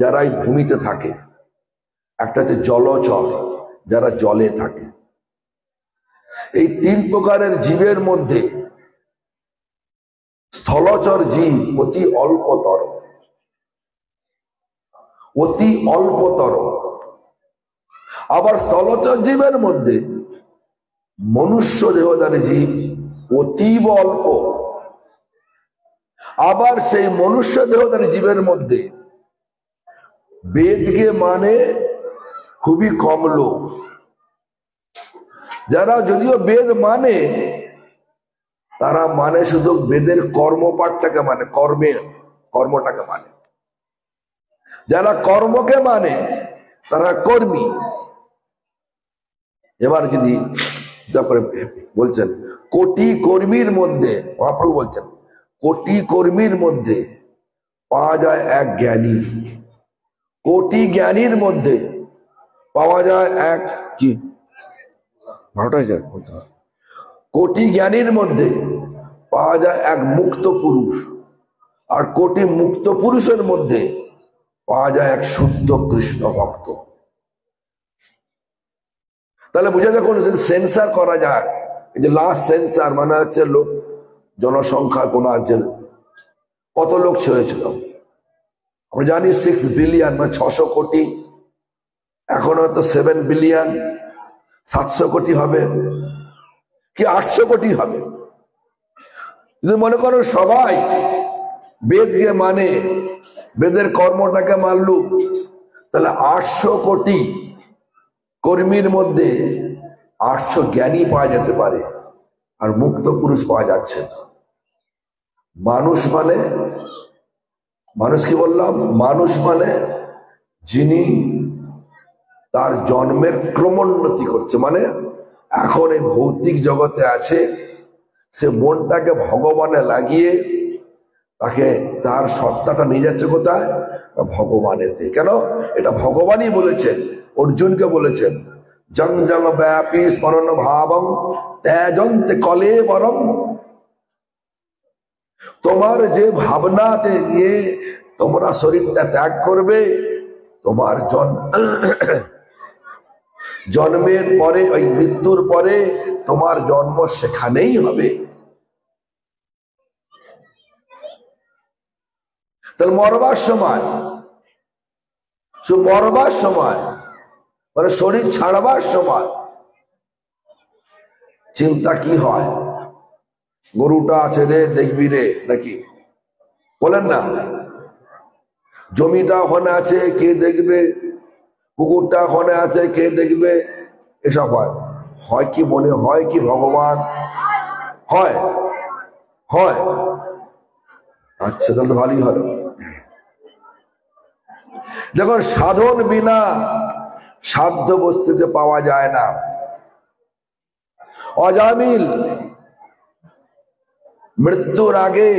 যারা এই ভূমিতে থাকে, একটা হচ্ছে জলচর যারা জলে থাকে। এই 3 প্রকারের জীবের মধ্যে স্থলচর জীব অতি অল্পতর, অতি অল্পতর। আবার স্থলচর জীবের মধ্যে মনুষ্য দেহধারী জীব অতীব অল্প। আবার সেই মনুষ্য দেহধারী জীবের মধ্যে বেদকে মানে খুবই কম লোক, যারা যদিও বেদ মানে তারা মানে শুধু বেদের কর্মপাঠটাকে মানে, কর্মটাকে মানে। যারা কর্মকে মানে তারা কর্মী। এবার যদি বলছেন কোটি কর্মীর মধ্যে, মহাপ্রভু বলছেন কোটি কর্মীর মধ্যে পাওয়া যায় এক জ্ঞানী, কোটি জ্ঞানীর মধ্যে পাওয়া যায় এক কি, কোটি জ্ঞানীর মধ্যে পাওয়া যায় এক মুক্ত পুরুষ, আর কোটি মুক্ত পুরুষের মধ্যে পাওয়া যায় এক শুদ্ধ কৃষ্ণ ভক্ত। তাহলে বুঝা যখন সেন্সার করা যায়, এই যে লাস্ট সেন্সার মানে হচ্ছে লোক জনসংখ্যা কোন রাজ্যের কত লোক হয়েছিল আমরা জানি 6 বিলিয়ন মানে 600 কোটি, এখন হয়তো 7 বিলিয়ন, 700 কোটি হবে কি 800 কোটি হবে। যদি মনে করো সবাই বেদকে মানে, বেদের কর্মটাকে মানলু, তাহলে 800 কোটি কর্মীর মধ্যে 800 জ্ঞানী পাওয়া যেতে পারে, আর মুক্ত পুরুষ পাওয়া যাচ্ছে না। মানুষ কি বললাম, মানুষ মানে যিনি তার জন্মের ক্রমোন্নতি করছে, মানে এখন এই ভৌতিক জগতে আছে, সে মনটাকে ভগবানে লাগিয়ে তাকে তার সত্তাটা নিয়ে যাচ্ছে কোথায়, ভগবানেতে। কেন? এটা ভগবানই বলেছেন, অর্জুনকে বলেছেন জং জং ব্যাপী স্মরণ ভাবং ত্যাজন্তে কলে বরং। তোমার যে ভাবনাতে নিয়ে তোমরা শরীরটা ত্যাগ করবে, তোমার জন্মের পরে, ওই মৃত্যুর পরে তোমার জন্ম সেখানেই হবে। তাহলে মরবার সময়, মরবার সময় মানে শরীর ছাড়বার সময় চিন্তা কি হয়, গরুটা আছে রে দেখবি রে নাকি বলেন না, জমিটা ওখানে আছে কে দেখবে, পুকুরটা ওখানে আছে কে দেখবে, এসব হয়। হয় কি মনে হয় কি ভগবান হয়? হয়। আচ্ছা তাহলে তো ভালোই হলো। দেখুন সাধন বিনা সাধ্য বস্তুকে পাওয়া যায় না। অজামিল মৃত্যুর আগে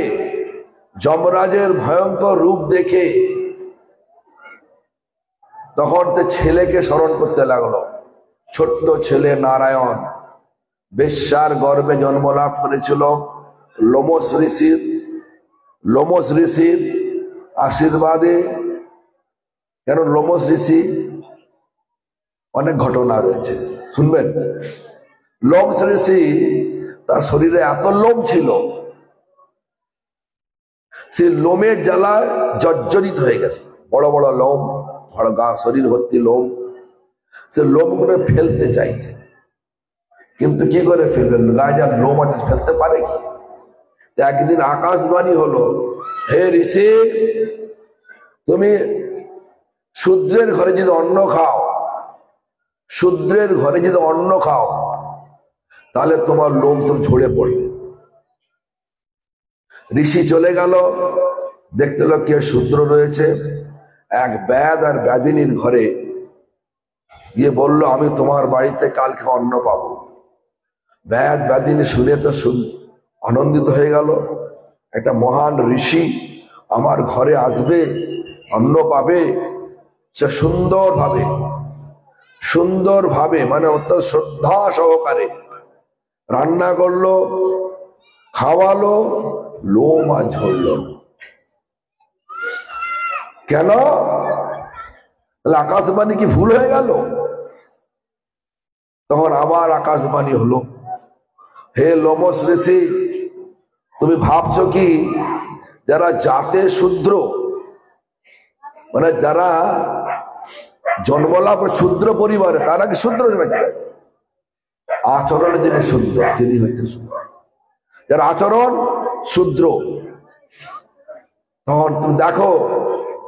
যমরাজের ভয়ঙ্কর রূপ দেখে তখন তো ছেলেকে স্মরণ করতে লাগলো। ছোট্ট ছেলে নারায়ণ বেশ্যার গর্ভে জন্ম লাভ করেছিল লোমস ঋষির আশীর্বাদে। কেন লোমস ঋষি, অনেক ঘটনা রয়েছে শুনবেন। লোমস ঋষি তার শরীরে এত লোম ছিল, সে লোমের জ্বালায় জর্জরিত হয়ে গেছে, বড় বড় লোম, গা শরীর ভর্তি লোম। সে লোমগুলো ফেলতে চাইছে, কিন্তু কি করে ফেলবেন, গায়ে যার লোম আছে ফেলতে পারে কি? একদিন আকাশবাণী হলো, হে ঋষি, তুমি শূদ্রের ঘরে যদি অন্ন খাও, শূদ্রের ঘরে যদি অন্ন খাও তাহলে তোমার লোম সব ঝরে পড়বে। ঋষি চলে গেল, দেখতে লোক কে শূদ্র রয়েছে, এক ব্যাদ আর ব্যাধিনীর ঘরে গিয়ে বলল, আমি তোমার বাড়িতে কালকে অন্ন পাবো। ব্যাদ ব্যাধিনী শুনে তো আনন্দিত হয়ে গেল, একটা মহান ঋষি আমার ঘরে আসবে, অন্ন পাবে। সে সুন্দরভাবে মানে অত্যন্ত শ্রদ্ধা সহকারে রান্না করলো, খাওয়ালো, লোম আর ঝরল না। কেন? আকাশবাণী কি ভুল হয়ে গেল? তখন আবার আকাশবাণী হলো, হে লোমস ঋষি, তুমি ভাবছো কি যারা জাতে শূদ্র, মানে যারা জন্মলাভ শূদ্র পরিবারে, তারা কি শূদ্র নাকি? আচরণের যিনি শূদ্র তিনি হচ্ছে শূদ্র, যার আচরণ শূদ্র। তখন তুমি দেখো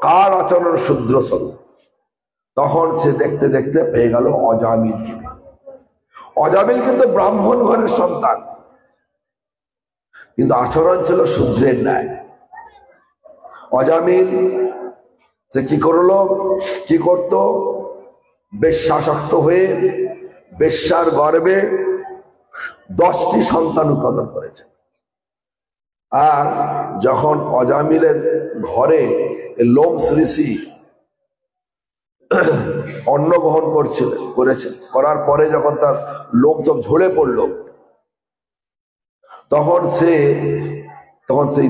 কার আচরণ শূদ্র স্বরূপ। তখন সে দেখতে দেখতে পেয়ে গেল অজামিলকে। অজামিল কিন্তু ব্রাহ্মণ ঘরের সন্তান, কিন্তু আচরণ ছিল শূদ্রের ন্যায়। অজামিল সে কি করত, বেশ্যাসক্ত হয়ে বেশ্যার গর্ভে 10টি সন্তান উৎপাদন করেছে। আর যখন অজামিলের ঘরে লোমস ঋষি অন্ন গ্রহণ করার পরে যখন তার লোম সব ঝরে পড়ল, তখন সেই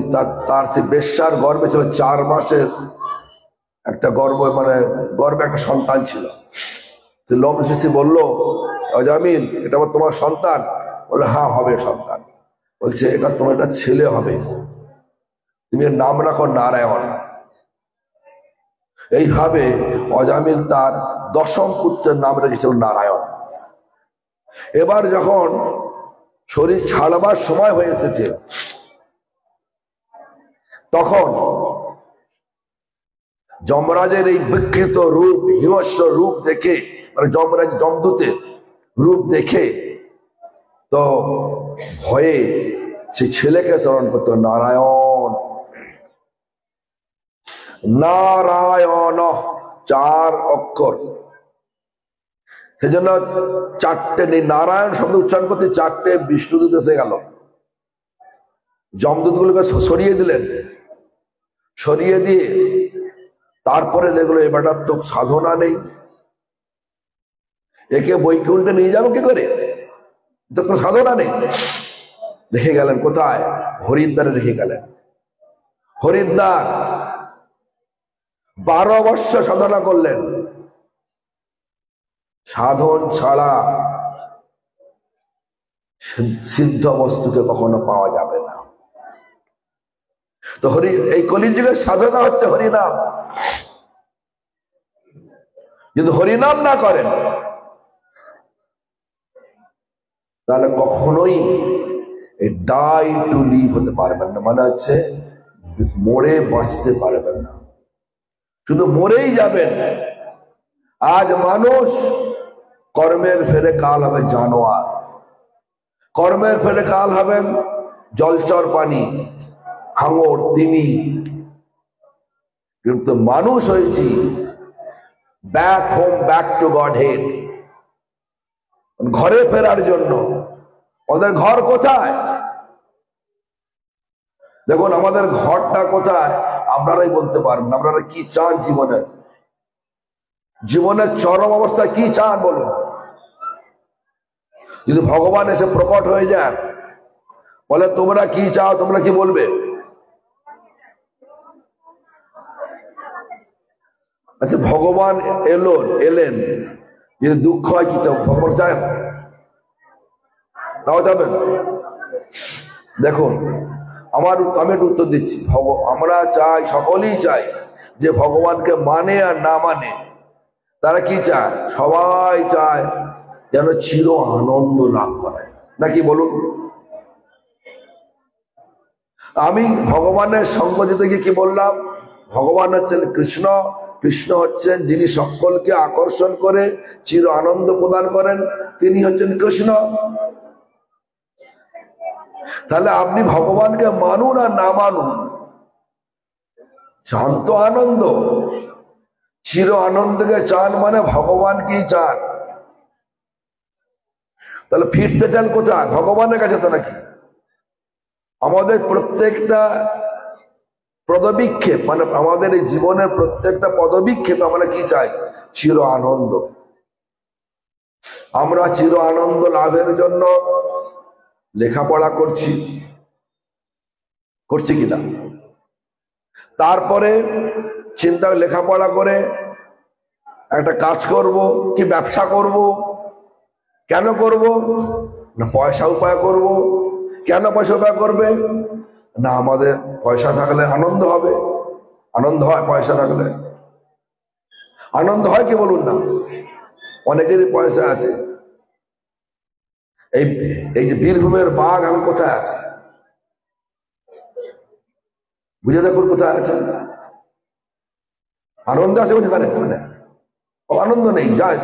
তার সেই বেশ্যার গর্ভে ছিল 4 মাসের একটা গর্ভে একটা সন্তান ছিল। সে লোমস ঋষি বলল, অজামিল এটা তোমার সন্তান? বললো হ্যাঁ হবে সন্তান। বলছে এটা তোমার একটা ছেলে হবে, তুমি এর নাম রাখো নারায়ণ। এইভাবে অজামিল তার 10ম পুত্রের নাম রেখেছিল নারায়ণ। এবার যখন শরীর ছাড়বার সময় হয়ে এসেছে, তখন যমরাজের এই বিকৃত রূপ, হিংস্র রূপ দেখে, মানে যমদূতের রূপ দেখে তো ভয়ে সে ছেলেকে স্মরণ করতো, নারায়ণ নারায়ণ 4 অক্ষর। সেজন্য 4টে নারায়ণ শব্দ উচ্চারণ করতে 4টে বিষ্ণুদূত এসে গেল। যমদূতগুলোকে সরিয়ে দিলেন, সরিয়ে দিয়ে তারপরে দেখলো এবারটার তো সাধনা নেই, একে বৈকুণ্ঠে নিয়ে যাবো কি করে, তো কোনো সাধনা নেই। রেখে গেলেন কোথায়? হরিদ্বারে রেখে গেলেন। হরিদ্বার 12 বৎসর সাধনা করলেন। সাধন ছাড়া সিদ্ধ বস্তুকে কখনো পাওয়া যাবে না। তো এই কলিযুগের সাধনা হচ্ছে হরিনাম। যদি হরিনাম না করেন তাহলে কখনোই এই ডাই টু লিভ হতে পারবেন না, মানে হচ্ছে মরে বাঁচতে পারবেন না, শুধু মরেই যাবেন। আজ মানুষ কর্মের ফেরে কাল হবে জানোয়ার, কর্মের ফেরে কাল হবেন জলচর প্রাণী, হাঙর, তিমি। কিন্তু মানুষ হয়েছি back home, back to god head, ঘরে ফেরার জন্য। ওদের ঘর কোথায়? দেখুন আমাদের ঘরটা কোথায় আপনারাই বলতে পারবেন। আপনারা কি চান জীবনে? জীবনের চরম অবস্থা কি চান বলুন? যদি ভগবান এসে প্রকট হয়ে যান, বলে তোমরা কি চাও, তোমরা কি বলবে? আচ্ছা ভগবান এলেন, যদি দুঃখ হয় কি চাও? ভগবান চান? তাও যাবেন? দেখুন আমি একটু উত্তর দিচ্ছি। আমরা চাই, সকলেই চাই যে ভগবানকে মানে আর না মানে তারা কি চায়? সবাই চায় যেন চির আনন্দ লাভ করে, নাকি বলুন? আমি ভগবানের সঙ্গ দিতে গিয়ে কি বললাম? ভগবান হচ্ছেন কৃষ্ণ, কৃষ্ণ হচ্ছেন যিনি সকলকে আকর্ষণ করে চির আনন্দ প্রদান করেন, তিনি হচ্ছেন কৃষ্ণ। তাহলে আপনি ভগবানকে মানুন আর না মানুন, শান্ত আনন্দ, চির আনন্দকে চান মানে ভগবানকেই চান। তাহলে ফিরতে চান কোথায়? ভগবানের কাছে তো নাকি? আমাদের প্রত্যেকটা পদবিক্ষেপ, মানে আমাদের এই জীবনের প্রত্যেকটা পদবিক্ষেপ আমরা কি চাই? চির আনন্দ। আমরা চির আনন্দ লাভের জন্য লেখাপড়া করছি কিনা? তারপরে চিন্তা, লেখাপড়া করে একটা কাজ করব কি ব্যবসা করব। কেন করব? না পয়সা উপায় করব। কেন পয়সা উপায় করবে? না আমাদের পয়সা থাকলে আনন্দ হবে। আনন্দ হয় পয়সা থাকলে? আনন্দ হয় কি বলুন না? অনেকেরই পয়সা আছে। এই যে বীরভূমের বাঘ এখন কোথায় আছে? বুঝে দেখুন কোথায় আছে। আনন্দ আছে ওখানে? আনন্দ নেই। যায়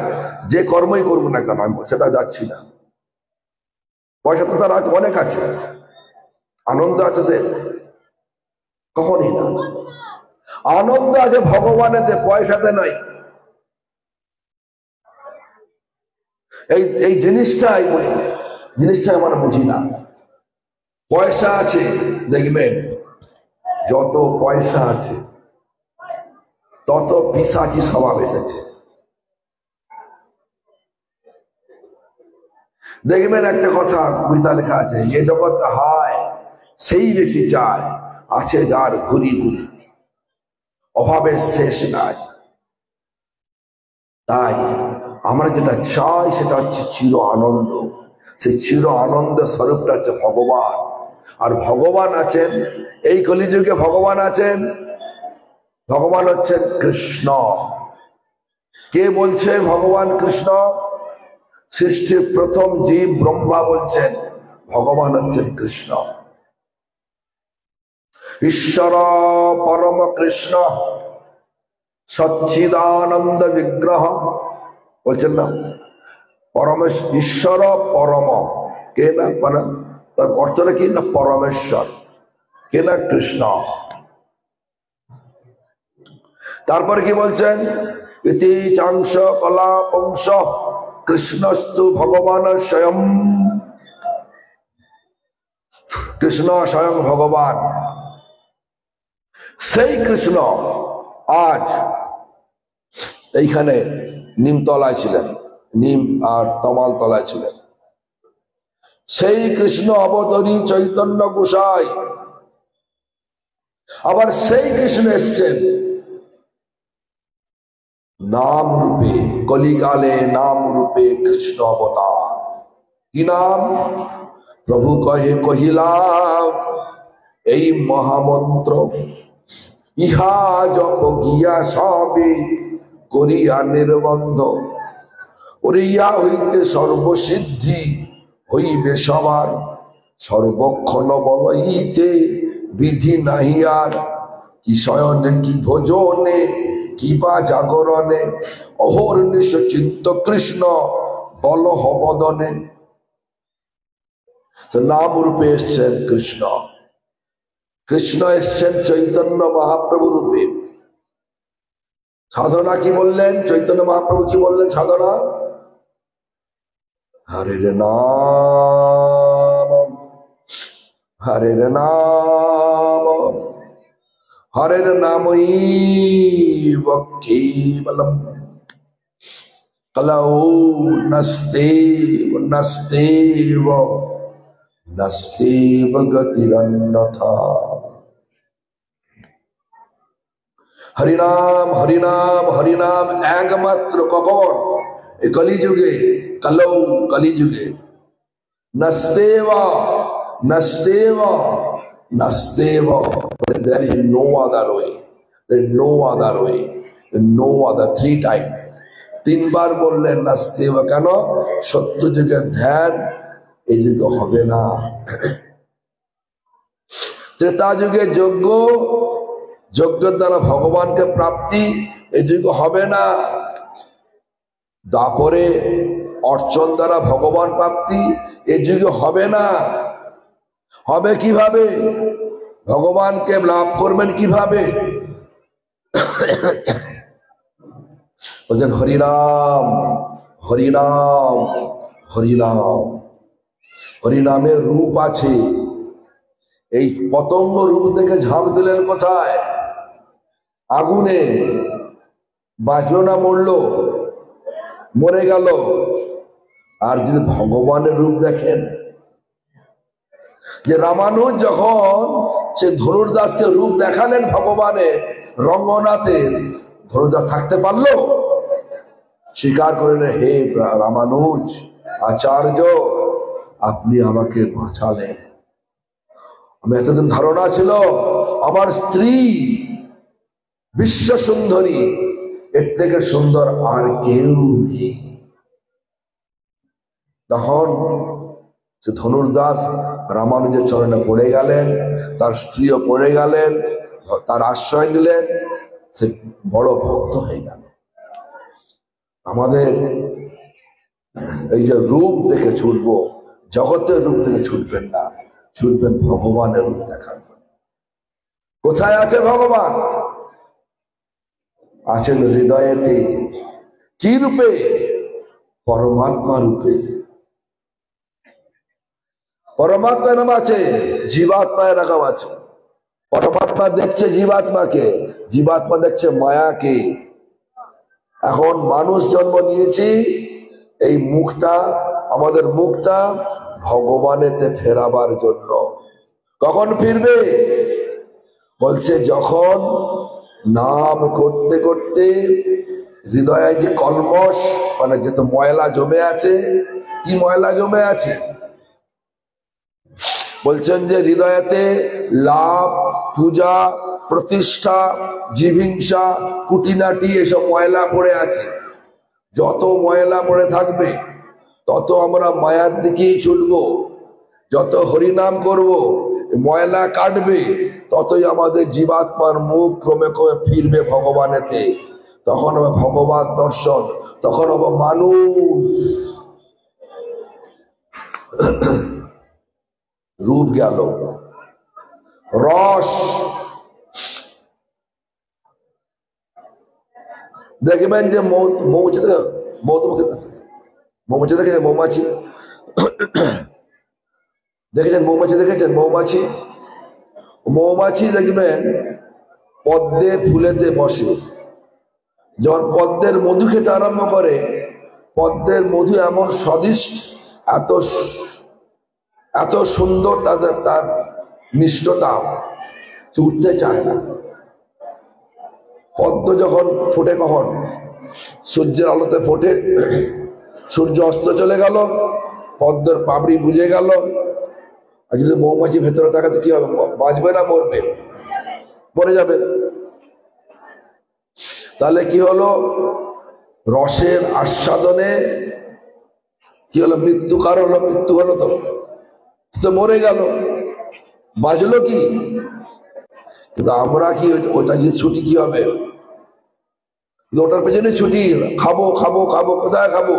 যে কর্মই করবো না কেন আমি সেটা যাচ্ছি না। পয়সা তো তার অনেক আছে, আনন্দ আছে সে? কখনই না। আনন্দ আছে ভগবানেতে, পয়সাতে নয়। এই জিনিসটাই আমরা বুঝি না। পয়সা আছে, দেখবেন যত পয়সা আছে তত পিশাচি স্বভাব এসেছে। দেখবেন একটা কথা কবিতা লেখা আছে, যে জগৎ হায় সেই বেশি চায়, আছে যার ঘুরি ঘুরি, অভাবের শেষ নাই। তাই আমরা যেটা চাই সেটা হচ্ছে চির আনন্দ। সেই চির আনন্দ স্বরূপটা হচ্ছে ভগবান। আর ভগবান আছেন এই কলিযুগে, ভগবান আছেন, ভগবান হচ্ছেন কৃষ্ণ। কে বলছে ভগবান কৃষ্ণ? সৃষ্টির প্রথম জীব ব্রহ্মা বলছেন ভগবান হচ্ছেন কৃষ্ণ। ঈশ্বর পরম কৃষ্ণ সচ্চিদানন্দ বিগ্রহ বলছেন না? ঈশ্বর পরম, কে না? তার অর্থটা কি না? পরমেশ্বর। কে না? কৃষ্ণ। তারপরে কি বলছেন? ইতি চাংশ কলা পংশ কৃষ্ণস্তু ভগবান স্বয়ং। কৃষ্ণ স্বয়ং ভগবান। সেই কৃষ্ণ আজ এইখানে নিমতলায় ছিলেন, নিম আর তমাল তলায় ছিলেন। সেই কৃষ্ণ অবতরী চৈতন্য গোসাই। আবার সেই কৃষ্ণ এসছেন নাম রূপে, কলিকালে নাম রূপে কৃষ্ণ অবতার। কি নাম? প্রভু কহিলাম এই মহামন্ত্র ইহা জপ গিয়া সবে করিয়া নির্বন্ধ। ওরে ইহা হইতে সর্বসিদ্ধি হইবে সবার, সর্বক্ষণ বল ইতে বিধি নাহি আর। কি শয়নে কি ভোজনে কি বা জাগরণে, অহর্নিশ চিন্ত কৃষ্ণ বল হবদনে। নাম রূপে এসছেন কৃষ্ণ, কৃষ্ণ এসছেন চৈতন্য মহাপ্রভু রূপে। সাধনা কি বললেন? চৈতন্য মহাপ্রভু কি বললেন সাধনা? হরের নাম, হরের নাম, হরের নামই কেবলম, কলৌ নস্তেব নস্তেব নস্তেব গতিরন্যথা। হরিনাম হরিনাম হরিনাম একমাত্র কখন? এই কলিযুগে, কলৌ কলিযুগে। নস্তেব নস্তেব নস্তেব, there is no other way, there is no other way, no other, 3 times, 3 বার বললেন নাস্তেব। কেন? সত্য যুগের ধ্যান এই যুগে হবে না। ত্রেতা যুগে যজ্ঞ, যজ্ঞের দ্বারা ভগবানকে প্রাপ্তি এই যুগে হবে না। দাপরে অর্চন দ্বারা ভগবান প্রাপ্তি এই যুগে হবে না। হবে কিভাবে? ভগবানকে লাভ করবেন কিভাবে? বলছেন হরিনাম হরিনাম হরিনাম। হরিনামের রূপ আছে। এই পতঙ্গ রূপ থেকে ঝাঁপ দিলেন কোথায়? আগুনে। বাঁচলো না মরলো? মরে গেল। আর যদি ভগবানের রূপ দেখেন, যে রামানুজ যখন সে ধনুর্দাসকে রূপ দেখালেন ভগবানের রঙ্গনাথের, ধনুর্দাস থাকতে পারলো? স্বীকার করলেন, হে রামানুজ আচার্য, আপনি আমাকে বাঁচালেন। আমি এতদিন ধারণা ছিল আমার স্ত্রী বিশ্ব সুন্দরী, এর থেকে সুন্দর আর কেউ নেই। তখন সে ধনুর্দাস রামানুজের চরণে পড়ে গেলেন, তার স্ত্রীও পড়ে গেলেন, তার আশ্রয় নিলেন, সে বড় ভক্ত হয়ে গেল। আমাদের এই যে রূপ দেখে ছুটবো, জগতের রূপ দেখে ছুটবেন না, ছুটবেন ভগবানের রূপ দেখার জন্য। কোথায় আছে ভগবান? আছেন হৃদয়েতে। কি রূপে? পরমাত্মা রূপে। পরমাত্মা নাম আছে, জীবাত্মা এরকম আছে। পরমাত্মা দেখছে জীবাত্মাকে, জীবাত্মা দেখছে মায়াকে। এখন মানুষ জন্ম নিয়েছি, এই মুখটা, আমাদের মুখটা ভগবানেতে ফেরাবার জন্য। কখন ফিরবে? বলছে যখন নাম করতে করতে হৃদয়ে যে কলমশ, মানে যত ময়লা জমে আছে। কি ময়লা জমে আছে? বলছেন যে হৃদয়েতে লাভ, পূজা, প্রতিষ্ঠা, জীবহিংসা, কুটিনাটি এসব ময়লা পড়ে আছে। যত ময়লা পড়ে থাকবে তত আমরা মায়ার দিকেই ছুটবো। যত হরিনাম করব, ময়লা কাটবে, ততই আমাদের জীবাত্মার মুখ ক্রমে ক্রমে ফিরবে ভগবানেতে। তখন হবে ভগবান দর্শন, তখন হবে মানুষ। রূপ গেল, রস দেখবেন যে মৌমাছি, মৌমাছি দেখেছেন? মৌমাছি দেখেছেন? মৌমাছি দেখেছেন? মৌমাছি, মৌমাছি দেখবেন পদ্মের ফুলেতে বসে। যখন পদ্মের মধু খেতে আরম্ভ করে, পদ্মের মধু এমন স্বাদিষ্ট, এত সুন্দর তার মিষ্টতা, উঠতে চায় না। পদ্ম যখন ফোটে, কখন? সূর্যের আলোতে ফোটে। সূর্য অস্ত চলে গেল, পদ্মের পাপড়ি বুঝে গেল, আর যদি মৌমাছি ভেতরে থাকাতে কি হবে, বাঁচবে না মরবে? মরে যাবে। তাহলে কি হলো, রসের আস্বাদনে কি হলো, মৃত্যু কার হলো, মৃত্যু হলো, তো মরে গেল, বাঁচলো কি? কিন্তু আমরা কি ওটা যে ছুটি কি হবে, ওটার পেছনে ছুটি, খাবো খাবো খাবো, কোথায় খাবো?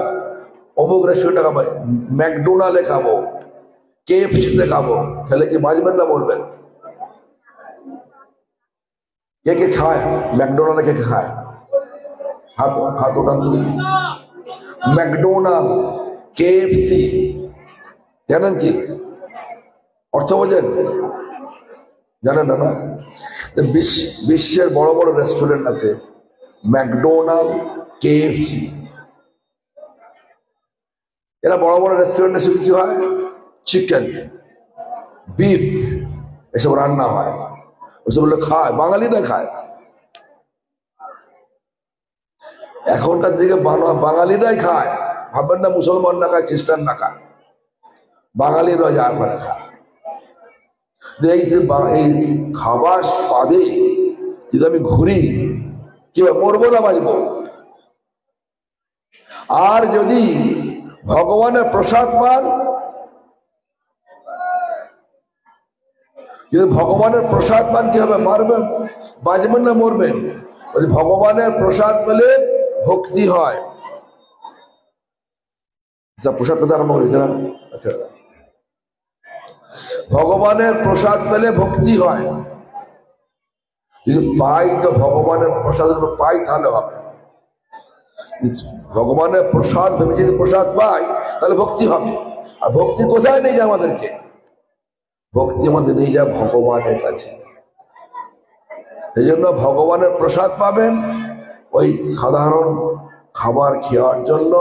অমুক রেস্টুরেন্টে খাবো, ম্যাকডোনাল্ডে খাবো, KFC-তে খাবো। খেলে কি বাঁচবেন না মরবেন? কে কে খায় ম্যাকডোনাল্ডে? কে কে খায়? হাত হাত ওঠান তো দেখি। ম্যাকডোনাল্ড, KFC, জানেন কি অর্থ বোঝেন? জানেন না? বিশ্বের বড় বড় রেস্টুরেন্ট আছে, ম্যাকডোনাল্ড, KFC, এরা বড় বড় রেস্টুরেন্টে শুধু কি হয়, চিকেন, বিফ এসব রান্না হয়, ওসব খায়, বাঙালিরা খায়। এখনকার দিকে বাঙালিরাই খায়, ভাববেন না মুসলমান না খায়, খ্রিস্টান না খায়, বাঙালিরা যায় ওখানে খায়। এই যে এই খাবার স্বাদে যদি আমি ঘুরি, কি মরবো না বাঁচবো? আর যদি ভগবানের প্রসাদ পান, যদি ভগবানের প্রসাদ পান কি হবে, মারবেন, বাঁচবেন না মরবেন? ভগবানের প্রসাদ পেলে ভক্তি হয়। প্রসাদ কথা আরম্ভ করেছে না? আচ্ছা, ভগবানের প্রসাদ পেলে ভক্তি হয়। যদি পাই তো ভগবানের প্রসাদ পাই তাহলে হবে। ভগবানের প্রসাদ ভেবে যদি প্রসাদ পাই তাহলে ভক্তি হবে। আর ভক্তি কোথায় নেই যায় আমাদেরকে? ভক্তি আমাদের নিয়ে যায় ভগবানের কাছে। সেই জন্য ভগবানের প্রসাদ পাবেন, ওই সাধারণ খাবার খাওয়ার জন্য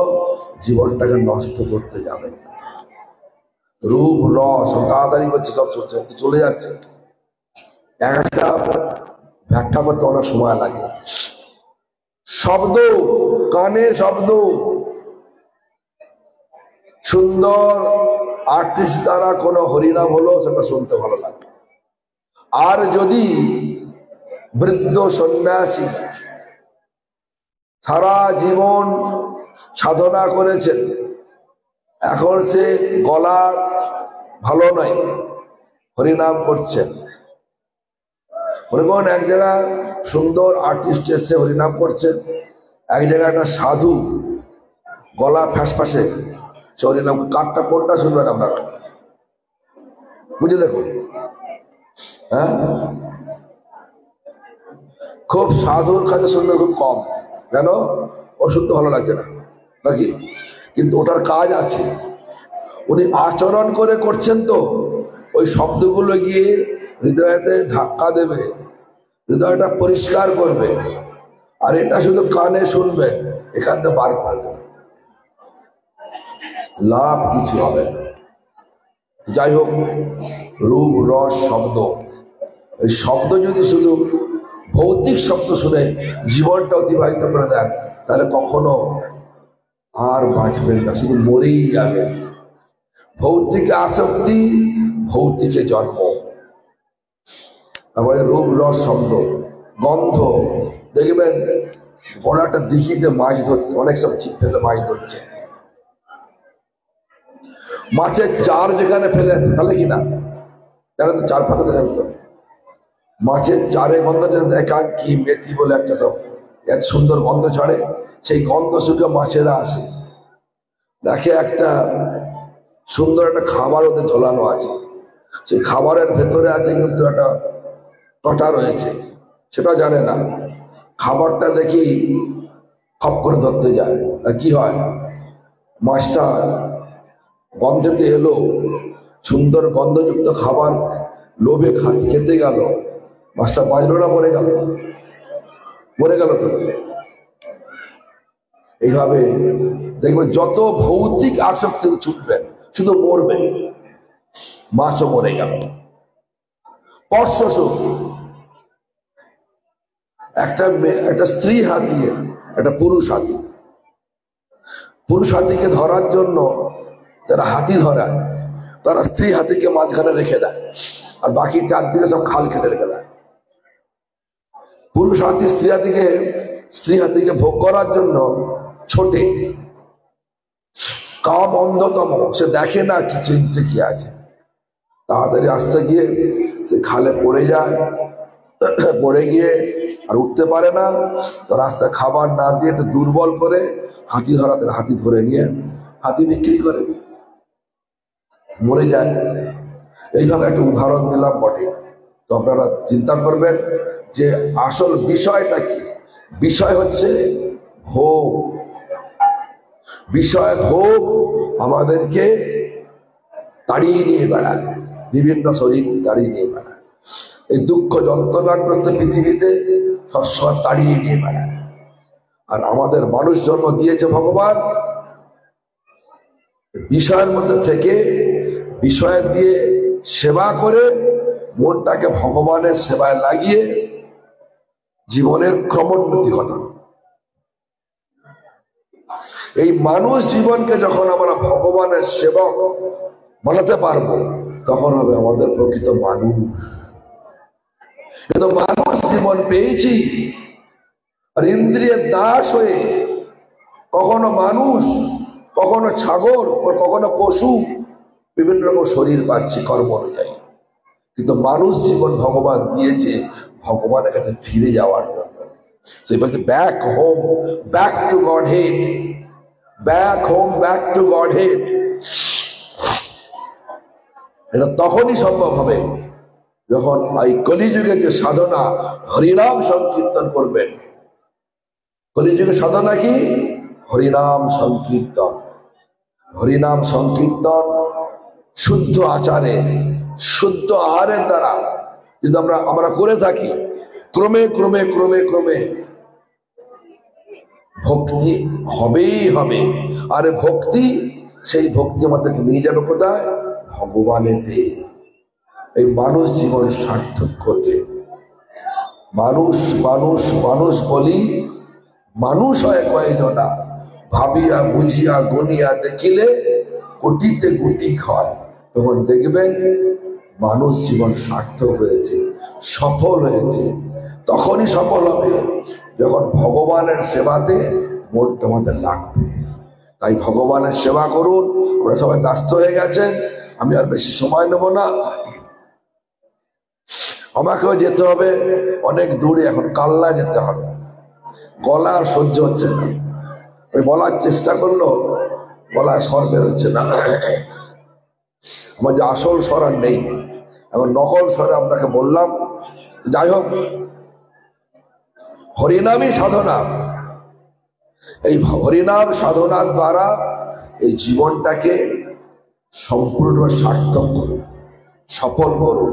জীবনটাকে নষ্ট করতে যাবেন না। রূপ রস তাড়াতাড়ি করছে, সব চলে যাচ্ছে, একটা ব্যাখ্যা করতে অনেক সময় লাগে। শব্দ, কানে শব্দ, সুন্দর আর্টিস্ট দ্বারা কোনো হরিনাম হলো, সেটা শুনতে ভালো লাগে। আর যদি বৃদ্ধ সন্ন্যাসী সারা জীবন সাধনা করেছেন, এখন সে গলা ভালো নয়, হরিনাম করছেন, মনে করুন এক জায়গায় সুন্দর আর্টিস্ট এসে হরিনাম করছেন, এক জায়গায় একটা সাধু গলা ফ্যাসফাসে সে হরিনাম, কারটা কোনটা শুনবেন আপনারা? বুঝে দেখুন। হ্যাঁ, খুব সাধুর কাছে শুনতে খুব কম, কেন? ও শুনতে ভালো লাগছে না নাকি? কিন্তু ওটার কাজ আছে, উনি আচরণ করে করছেন, তো ওই শব্দগুলো গিয়ে হৃদয়তে ধাক্কা দেবে, হৃদয়টা পরিষ্কার করবে। আর এটা শুধু কানে শুনবেন, এখান থেকে বার করে দেবে, লাভ কিছু হবে না। যাই হোক, রূপ রস শব্দ, এই শব্দ যদি শুধু ভৌতিক শব্দ শুনে জীবনটা অতিবাহিত করে দেন, তাহলে কখনো আর বাঁচবেন না, শুধু মরেই যাবেন। ভৌতিকে আসক্তি, ভৌতিকে জন্ম। তারপরে রূপ রস শব্দ, গন্ধ। দেখবেন বড় একটা দিঘিতে মাছ ধরতে অনেক সব ছিপ ফেলে মাছ ধরছে, মাছের চার যেখানে ফেলে কিনা, তারা তো চার ফাঁকা দেখেন তো, মাছের চারে গন্ধ কি মেথি বলে একটা সব এক সুন্দর গন্ধ ছাড়ে, সেই গন্ধ শুকে মাছেরা আসে, দেখে একটা সুন্দর একটা খাবার ওদের ঝোলানো আছে, সেই খাবারের ভেতরে আছে কিন্তু একটা কাঁটা রয়েছে, সেটা জানে না। খাবারটা দেখি খপ করে ধরতে যায়, কি হয়, মাছটা গন্ধেতে এলো, সুন্দর গন্ধযুক্ত খাবার লোভে খেতে গেল, মাছটা বাঁচলো না, মরে গেল, মরে গেল তো। এইভাবে দেখবেন যত ভৌতিক আসক্তি ছুটবেন শুধু মরবেন, মাছও মরে গেল। স্পর্শ, একটা স্ত্রী হাতি, একটা পুরুষ হাতি, পুরুষ হাতিকে ধরার জন্য যারা হাতি ধরায়, তারা স্ত্রী হাতিকে মাঝখানে রেখে দেয়, আর বাকি চারদিকে সব খাল কেটে রেখে দেয়। পুরুষ হাতি স্ত্রী হাতিকে ভোগ করার জন্য ছোটে, কাম অন্ধতম, সে দেখে না কিছু কি আছে, তাড়াতাড়ি আসতে গিয়ে সে খালে পড়ে যায়, পড়ে গিয়ে আর উঠতে পারে না। তো রাস্তায় খাবার না দিয়ে তো দুর্বল করে হাতি ধরাতে, হাতি ধরে নিয়ে হাতি বিক্রি করে মরে যায়। এইভাবে একটা উদাহরণ দিলাম বটে। তো আপনারা চিন্তা করবেন যে আসল বিষয়টা কি। বিষয় হচ্ছে ভোগ। বিষয় ভোগ আমাদেরকে তাড়িয়ে নিয়ে বেড়ায়, বিভিন্ন শরীর তাড়িয়ে নিয়ে বেড়ায়। এই দুঃখ যন্ত্রণাগ্রস্ত পৃথিবীতে সবসময় তাড়িয়ে নিয়ে বেড়ায়। আর আমাদের মানুষ জন্ম দিয়েছে ভগবান বিষয়ের মধ্যে থেকে, বিষয় দিয়ে সেবা করে মনটাকে ভগবানের সেবায় লাগিয়ে জীবনের ক্রমোন্নতি ঘটানো। এই মানুষ জীবনকে যখন আমরা ভগবানের সেবক বানাতে পারবো, তখন হবে আমাদের প্রকৃত মানুষ। কিন্তু মানুষ জীবন পেয়েছি আর ইন্দ্রিয়ের দাস হয়ে কখনো মানুষ, কখনো ছাগল, কখনো পশু, বিভিন্ন রকম শরীর পাচ্ছি কর্ম অনুযায়ী। কিন্তু মানুষ জীবন ভগবান দিয়েছে ভগবানের কাছে ফিরে যাওয়ার জন্য। সে বলছে back home, back to god head, back home, back to god head. এটা তখনই সম্ভব হবে যখন এই কলিযুগের যে সাধনা, হরিনাম সংকীর্তন করবেন। কলিযুগের সাধনা কি? হরিনাম সংকীর্তন। হরিনাম সংকীর্তন শুদ্ধ আচারে, শুদ্ধ আহারের দ্বারা যদি আমরা করে থাকি, ক্রমে ক্রমে ক্রমে ক্রমে ভক্তি হবেই হবে। আর ভক্তি, সেই ভক্তি আমাদেরকে নিয়ে যাবে কোথায়? ভগবানের দেহ। এই মানুষ জীবন সার্থক করবে। মানুষ মানুষ মানুষ বলি, মানুষ হয় কয়জনা, ভাবিয়া বুঝিয়া গনিয়া দেখিলে কোটিতে কোটি হয়। তখন দেখবেন মানুষ জীবন সার্থক হয়েছে, সফল হয়েছে। তখনই সফল হবে যখন ভগবানের সেবাতে মনটা আমাদের লাগবে। তাই ভগবানের সেবা করুন। ওরা সবাই ব্যস্ত হয়ে গেছেন, আমি আর বেশি সময় নেব না। আমাকেও যেতে হবে অনেক দূরে, এখন কাল্লা যেতে হবে। গলা আর সহ্য হচ্ছে না, ওই বলার চেষ্টা করলো গলায় স্বর বেরোচ্ছে না। আমার যে আসল স্বর আর নেই, এখন নকল স্বরে আপনাকে বললাম। যাই হোক, হরিনামই সাধনা। এই হরিনাম সাধনার দ্বারা এই জীবনটাকে সম্পূর্ণ সার্থক করুন, সফল করুন।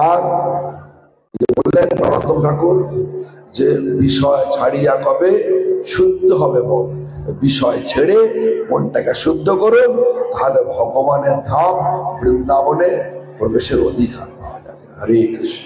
আর বললেন নরোত্তম ঠাকুর যে বিষয় ছাড়িয়া কবে শুদ্ধ হবে মন। বিষয় ছেড়ে মনটাকে শুদ্ধ করুন, তাহলে ভগবানের ধাম বৃন্দাবনে প্রবেশের অধিকার পাওয়া যাবে। হরে কৃষ্ণ।